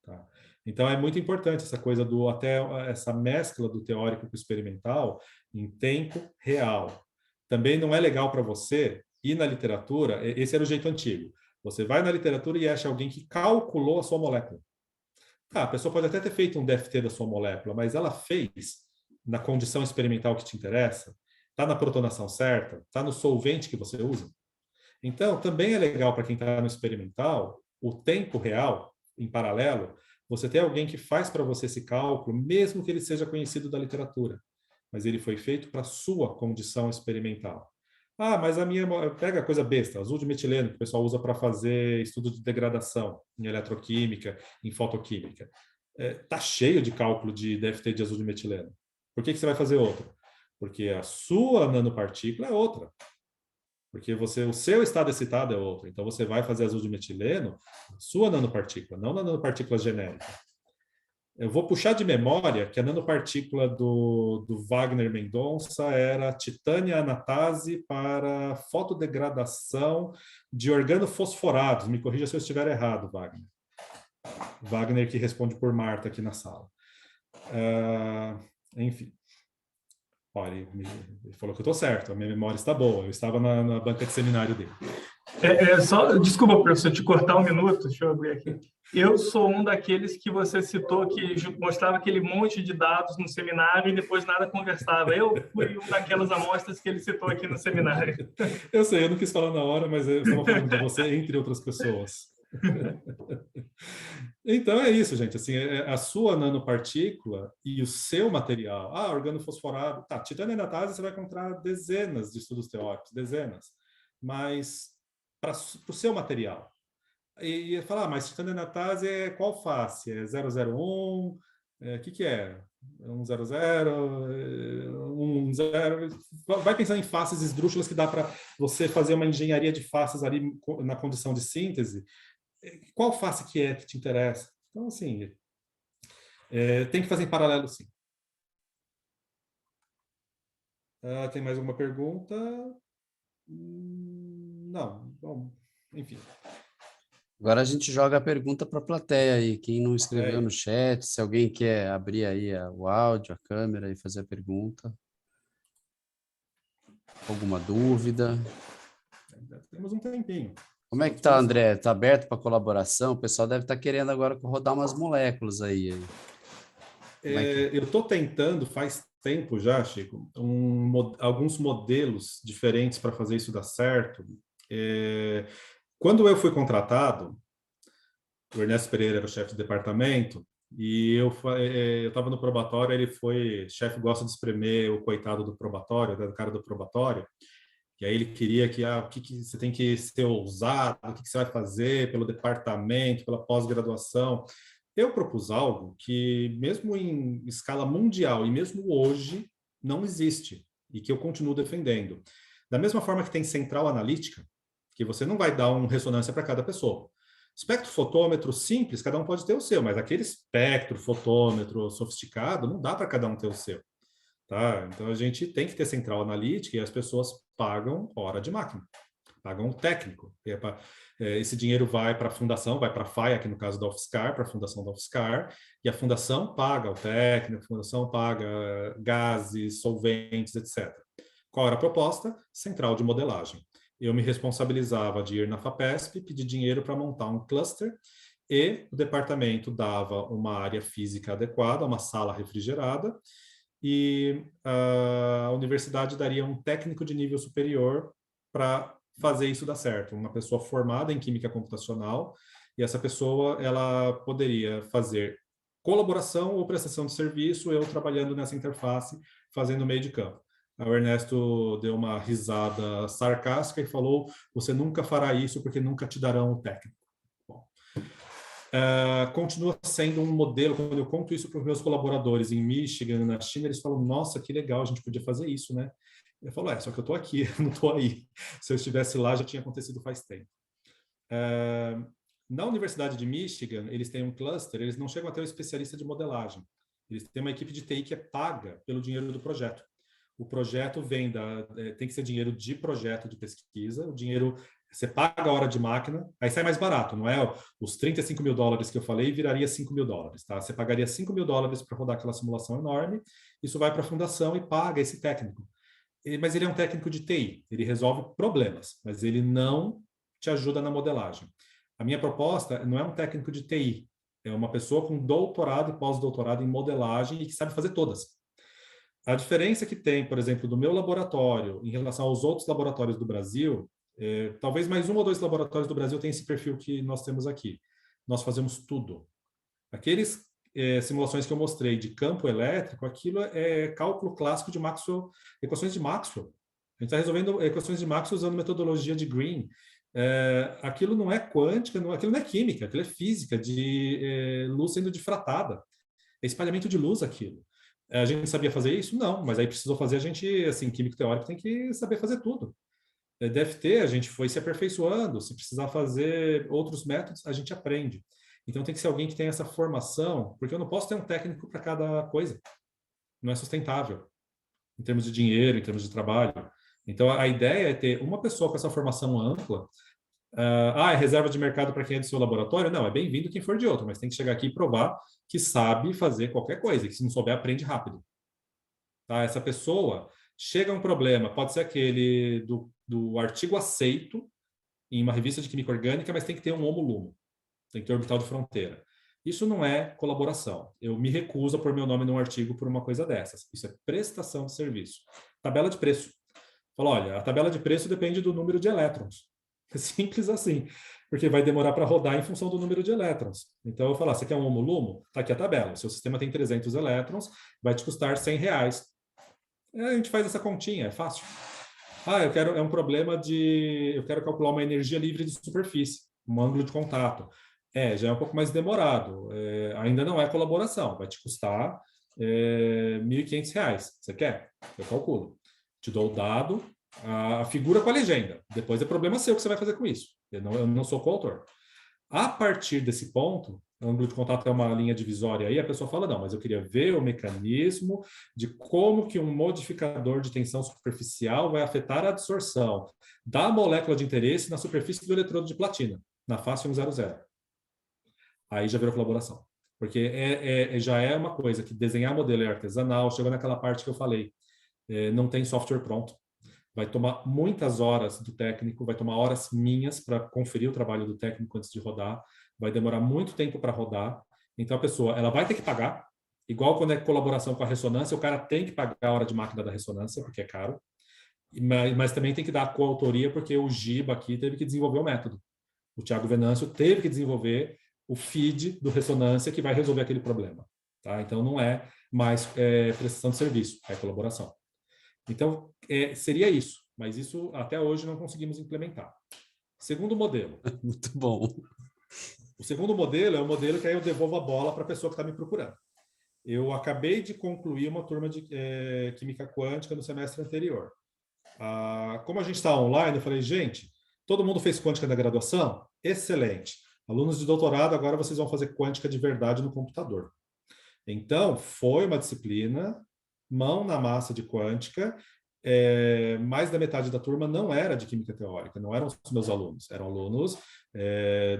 Tá? Então é muito importante essa coisa até essa mescla do teórico com o experimental em tempo real. Também não é legal para você ir na literatura, esse era o jeito antigo. Você vai na literatura e acha alguém que calculou a sua molécula. A pessoa pode até ter feito um DFT da sua molécula, mas ela fez na condição experimental que te interessa? Está na protonação certa? Está no solvente que você usa? Então, também é legal para quem está no experimental, o tempo real, em paralelo, você ter alguém que faz para você esse cálculo, mesmo que ele seja conhecido da literatura, mas ele foi feito para a sua condição experimental. Mas a minha... Pega a coisa besta, azul de metileno, que o pessoal usa para fazer estudo de degradação em eletroquímica, em fotoquímica. Tá cheio de cálculo de DFT de azul de metileno. Por que você vai fazer outro? Porque a sua nanopartícula é outra. Porque o seu estado excitado é outro. Então, você vai fazer azul de metileno, sua nanopartícula, não na nanopartícula genérica. Eu vou puxar de memória que a nanopartícula do Wagner Mendonça era titânia anatase para fotodegradação de organofosforados. Me corrija se eu estiver errado, Wagner. Wagner que responde por Marta aqui na sala. Enfim. Olha, ele falou que eu estou certo, a minha memória está boa. Eu estava na banca de seminário dele. Desculpa, professor, te cortar um minuto, deixa eu abrir aqui. Eu sou um daqueles que você citou que mostrava aquele monte de dados no seminário e depois nada conversava. Eu fui um daquelas amostras que ele citou aqui no seminário. Eu sei, eu não quis falar na hora, mas eu estava falando de você entre outras pessoas. Então é isso, gente. Assim, a sua nanopartícula e o seu material. Organofosforado. Tá, titânio anatase você vai encontrar dezenas de estudos teóricos, dezenas. Mas para o seu material. E falar, mas titânio anatase é qual face? É 001? O que é? 100? 10? Vai pensando em faces esdrúxulas que dá para você fazer uma engenharia de faces ali na condição de síntese. Qual face que é que te interessa? Então, assim, tem que fazer em paralelo, sim. Tem mais alguma pergunta? Não. Bom, enfim. Agora a gente joga a pergunta para a plateia aí. Quem não escreveu no chat, se alguém quer abrir aí o áudio, a câmera e fazer a pergunta. Alguma dúvida? Temos um tempinho. Como é que tá, André? Tá aberto para colaboração? O pessoal deve estar querendo agora rodar umas moléculas aí. Eu estou tentando, faz tempo já, Chico, alguns modelos diferentes para fazer isso dar certo. Quando eu fui contratado, o Ernesto Pereira era o chefe de departamento, e eu estava no probatório, ele foi, chefe gosta de espremer o coitado do probatório, do cara do probatório, e aí ele queria que o que você tem que ser ousado, o que você vai fazer pelo departamento, pela pós-graduação. Eu propus algo que, mesmo em escala mundial e mesmo hoje, não existe, e que eu continuo defendendo. Da mesma forma que tem central analítica, que você não vai dar uma ressonância para cada pessoa. Espectrofotômetro simples, cada um pode ter o seu, mas aquele espectrofotômetro sofisticado, não dá para cada um ter o seu. Tá? Então, a gente tem que ter central analítica e as pessoas pagam hora de máquina, pagam o técnico. Esse dinheiro vai para a fundação, vai para a FAI, aqui no caso da UFSCar, para a fundação da UFSCar, e a fundação paga o técnico, a fundação paga gases, solventes, etc. Qual era a proposta? Central de modelagem. Eu me responsabilizava de ir na FAPESP, pedir dinheiro para montar um cluster, e o departamento dava uma área física adequada, uma sala refrigerada, e a universidade daria um técnico de nível superior para fazer isso dar certo, uma pessoa formada em química computacional, e essa pessoa ela poderia fazer colaboração ou prestação de serviço, eu trabalhando nessa interface, fazendo meio de campo. O Ernesto deu uma risada sarcástica e falou: você nunca fará isso porque nunca te darão o técnico. Bom, continua sendo um modelo. Quando eu conto isso para os meus colaboradores em Michigan, na China, eles falam: nossa, que legal, a gente podia fazer isso, né? Eu falo: só que eu estou aqui, não estou aí. Se eu estivesse lá, já tinha acontecido faz tempo. Na Universidade de Michigan, eles têm um cluster, eles não chegam a ter um especialista de modelagem. Eles têm uma equipe de TI que é paga pelo dinheiro do projeto. O projeto tem que ser dinheiro de projeto de pesquisa, o dinheiro, você paga a hora de máquina, aí sai mais barato, não é os $35 mil que eu falei, viraria $5 mil, tá? Você pagaria $5 mil para rodar aquela simulação enorme, isso vai para a fundação e paga esse técnico. Mas ele é um técnico de TI, ele resolve problemas, mas ele não te ajuda na modelagem. A minha proposta não é um técnico de TI, é uma pessoa com doutorado e pós-doutorado em modelagem e que sabe fazer todas. A diferença que tem, por exemplo, do meu laboratório em relação aos outros laboratórios do Brasil, talvez mais 1 ou 2 laboratórios do Brasil tenham esse perfil que nós temos aqui. Nós fazemos tudo. Aqueles simulações que eu mostrei de campo elétrico, aquilo é cálculo clássico de Maxwell, equações de Maxwell. A gente está resolvendo equações de Maxwell usando metodologia de Green. Aquilo não é quântica, aquilo não é química, aquilo é física, de luz sendo difratada. É espalhamento de luz aquilo. A gente sabia fazer isso? Não, mas aí precisou fazer, a gente, assim, químico teórico tem que saber fazer tudo. DFT, a gente foi se aperfeiçoando, se precisar fazer outros métodos, a gente aprende. Então tem que ser alguém que tenha essa formação, porque eu não posso ter um técnico para cada coisa. Não é sustentável, em termos de dinheiro, em termos de trabalho. Então a ideia é ter uma pessoa com essa formação ampla. É reserva de mercado para quem é do seu laboratório? Não, é bem-vindo quem for de outro, mas tem que chegar aqui e provar que sabe fazer qualquer coisa, que se não souber, aprende rápido. Tá? Essa pessoa, chega um problema, pode ser aquele do artigo aceito em uma revista de química orgânica, mas tem que ter um homo-lumo, tem que ter orbital de fronteira. Isso não é colaboração. Eu me recuso a pôr meu nome num artigo por uma coisa dessas. Isso é prestação de serviço. Tabela de preço. Fala, olha, a tabela de preço depende do número de elétrons. É simples assim, porque vai demorar para rodar em função do número de elétrons. Então, eu vou falar, você quer um homo-lumo? Está aqui a tabela. O seu sistema tem 300 elétrons, vai te custar R$100. A gente faz essa continha, é fácil. É um problema eu quero calcular uma energia livre de superfície, um ângulo de contato. Já é um pouco mais demorado. Ainda não é colaboração, vai te custar R$1.500. Você quer? Eu calculo. Te dou o dado, a figura com a legenda. Depois é problema seu que você vai fazer com isso. Eu não sou coautor. A partir desse ponto, o ângulo de contato é uma linha divisória aí, a pessoa fala, não, mas eu queria ver o mecanismo de como que um modificador de tensão superficial vai afetar a absorção da molécula de interesse na superfície do eletrodo de platina, na face 100. Aí já virou colaboração. Porque já é uma coisa que desenhar modelo é artesanal, chegou naquela parte que eu falei, não tem software pronto. Vai tomar muitas horas do técnico, vai tomar horas minhas para conferir o trabalho do técnico antes de rodar, vai demorar muito tempo para rodar. Então a pessoa ela vai ter que pagar, igual quando é colaboração com a ressonância, o cara tem que pagar a hora de máquina da ressonância, porque é caro, mas também tem que dar a coautoria, porque o Giba aqui teve que desenvolver o método. O Thiago Venâncio teve que desenvolver o feed do ressonância que vai resolver aquele problema. Tá? Então não é mais prestação de serviço, é colaboração. Então, seria isso, mas isso até hoje não conseguimos implementar. Segundo modelo. Muito bom. O segundo modelo é o modelo que aí eu devolvo a bola para a pessoa que está me procurando. Eu acabei de concluir uma turma de Química Quântica no semestre anterior. Como a gente está online, eu falei, gente, todo mundo fez Quântica na graduação? Excelente. Alunos de doutorado, agora vocês vão fazer Quântica de verdade no computador. Então, foi uma disciplina mão na massa de quântica, mais da metade da turma não era de química teórica, não eram os meus alunos, eram alunos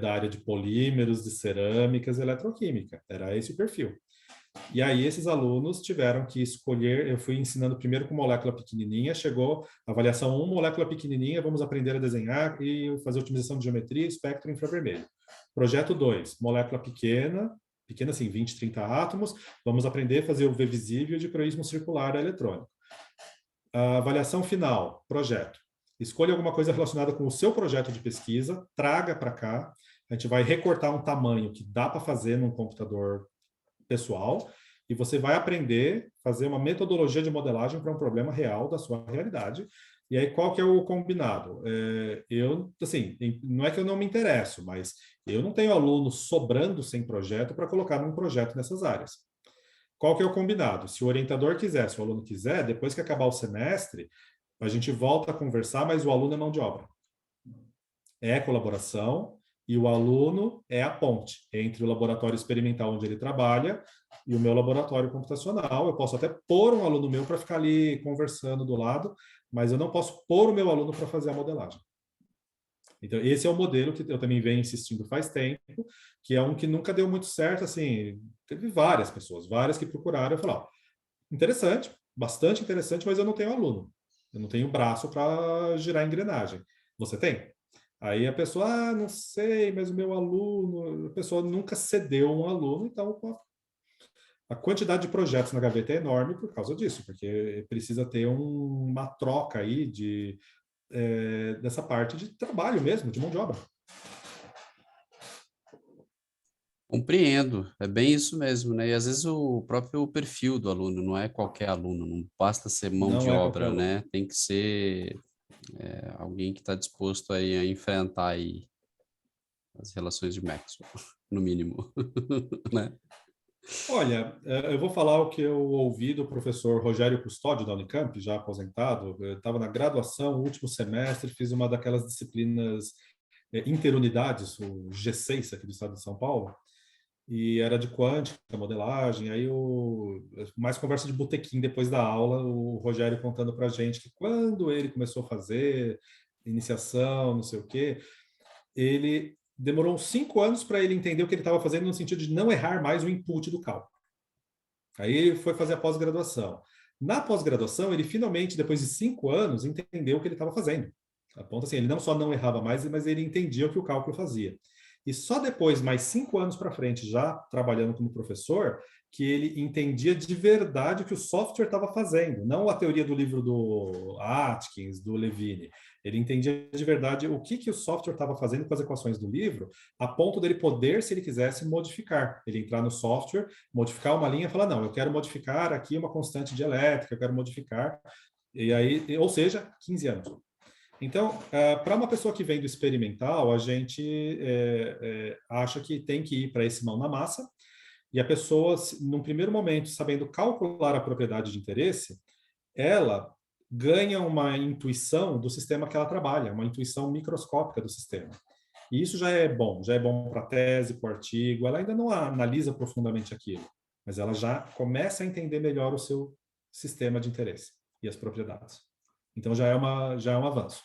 da área de polímeros, de cerâmicas, eletroquímica, era esse o perfil. E aí esses alunos tiveram que escolher, eu fui ensinando primeiro com molécula pequenininha, chegou a avaliação 1, molécula pequenininha, vamos aprender a desenhar e fazer otimização de geometria, espectro infravermelho. Projeto 2, molécula pequena assim, 20, 30 átomos, vamos aprender a fazer o V visível de croísmo circular eletrônico. A avaliação final, projeto. Escolha alguma coisa relacionada com o seu projeto de pesquisa, traga para cá, a gente vai recortar um tamanho que dá para fazer num computador pessoal, e você vai aprender a fazer uma metodologia de modelagem para um problema real da sua realidade. E aí, qual que é o combinado? Assim, não é que eu não me interesso, mas eu não tenho aluno sobrando sem projeto para colocar num projeto nessas áreas. Qual que é o combinado? Se o orientador quiser, se o aluno quiser, depois que acabar o semestre, a gente volta a conversar, mas o aluno é mão de obra. É colaboração e o aluno é a ponte entre o laboratório experimental onde ele trabalha e o meu laboratório computacional. Eu posso até pôr um aluno meu para ficar ali conversando do lado, mas eu não posso pôr o meu aluno para fazer a modelagem. Então, esse é o modelo que eu também venho insistindo faz tempo, que é um que nunca deu muito certo, assim, teve várias pessoas, várias que procuraram, eu falei, interessante, bastante interessante, mas eu não tenho aluno, eu não tenho braço para girar a engrenagem. Você tem? Aí a pessoa, não sei, mas o meu aluno, a pessoa nunca cedeu um aluno, então a quantidade de projetos na gaveta é enorme por causa disso, porque precisa ter uma troca aí dessa parte de trabalho mesmo, de mão de obra. Compreendo, é bem isso mesmo, né? E às vezes o próprio perfil do aluno, não é qualquer aluno, não basta ser mão de obra, né? Tem que ser alguém que está disposto aí a enfrentar aí as relações de Maxwell, no mínimo, né? Olha, eu vou falar o que eu ouvi do professor Rogério Custódio da Unicamp, já aposentado. Eu estava na graduação, último semestre, fiz uma daquelas disciplinas interunidades, o G6 aqui do estado de São Paulo, e era de quântica, modelagem. Aí mais conversa de botequim depois da aula, o Rogério contando para a gente que quando ele começou a fazer iniciação, não sei o quê, ele demorou uns 5 anos para ele entender o que ele estava fazendo no sentido de não errar mais o input do cálculo. Aí ele foi fazer a pós-graduação. Na pós-graduação, ele finalmente, depois de 5 anos, entendeu o que ele estava fazendo. A ponto assim, ele não só não errava mais, mas ele entendia o que o cálculo fazia. E só depois, mais 5 anos para frente, já trabalhando como professor, que ele entendia de verdade o que o software estava fazendo, não a teoria do livro do Atkins, do Levine. Ele entendia de verdade o que o software estava fazendo com as equações do livro, a ponto dele poder, se ele quisesse, modificar. Ele entrar no software, modificar uma linha e falar, não, eu quero modificar aqui uma constante de elétrica, eu quero modificar, e aí, ou seja, 15 anos. Então, para uma pessoa que vem do experimental, a gente acha que tem que ir para esse mão na massa, e a pessoa, num primeiro momento, sabendo calcular a propriedade de interesse, ela ganha uma intuição do sistema que ela trabalha, uma intuição microscópica do sistema. E isso já é bom para a tese, para o artigo. Ela ainda não analisa profundamente aquilo, mas ela já começa a entender melhor o seu sistema de interesse e as propriedades. Então já é um avanço.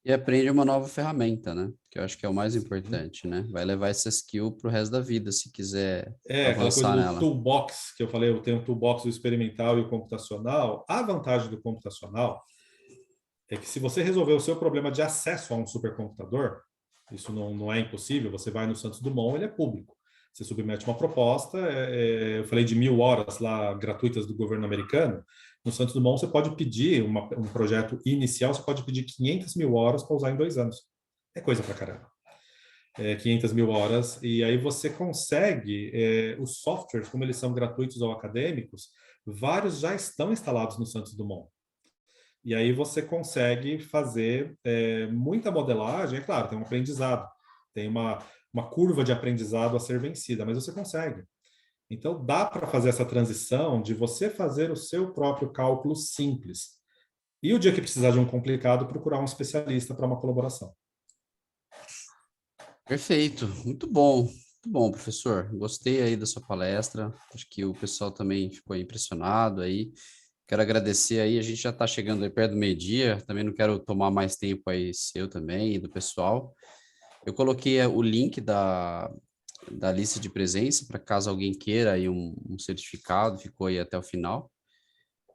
E aprende uma nova ferramenta, né? Que eu acho que é o mais importante, né? Vai levar essa skill para o resto da vida, se quiser Aquela coisa avançar do nela. toolbox, que eu falei, eu tenho o toolbox do experimental e o computacional. A vantagem do computacional é que se você resolver o seu problema de acesso a um supercomputador, isso não é impossível, você vai no Santos Dumont, ele é público. Você submete uma proposta, eu falei de 1.000 horas lá gratuitas do governo americano. No Santos Dumont você pode pedir um projeto inicial, você pode pedir 500.000 horas para usar em 2 anos. É coisa pra caramba. 500.000 horas, e aí você consegue, os softwares, como eles são gratuitos ou acadêmicos, vários já estão instalados no Santos Dumont. E aí você consegue fazer muita modelagem, é claro, tem um aprendizado, tem uma curva de aprendizado a ser vencida, mas você consegue. Então dá para fazer essa transição de você fazer o seu próprio cálculo simples. E o dia que precisar de um complicado, procurar um especialista para uma colaboração. Perfeito, muito bom, professor. Gostei aí da sua palestra. Acho que o pessoal também ficou impressionado aí. Quero agradecer aí, a gente já está chegando aí perto do meio-dia, também não quero tomar mais tempo aí seu também e do pessoal. Eu coloquei o link da lista de presença para caso alguém queira aí um certificado, ficou aí até o final.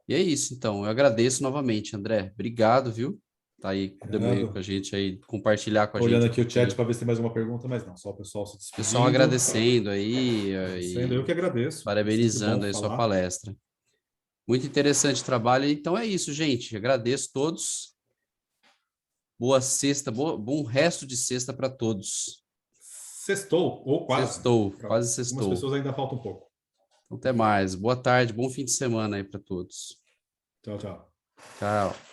E é isso, então, eu agradeço novamente, André. Obrigado, viu? Tá aí também com a gente aí, compartilhar com a Olhando gente. aqui o chat para ver se tem mais uma pergunta, mas não, só o pessoal se despedindo. Pessoal agradecendo aí. Eu que agradeço. Parabenizando aí sua palestra. Muito interessante o trabalho. Então é isso, gente. Agradeço a todos. Boa sexta, bom resto de sexta para todos. Sextou, ou quase. Quase sextou. Algumas pessoas ainda faltam um pouco. Então, até mais. Boa tarde, bom fim de semana aí para todos. Tchau, tchau. Tchau.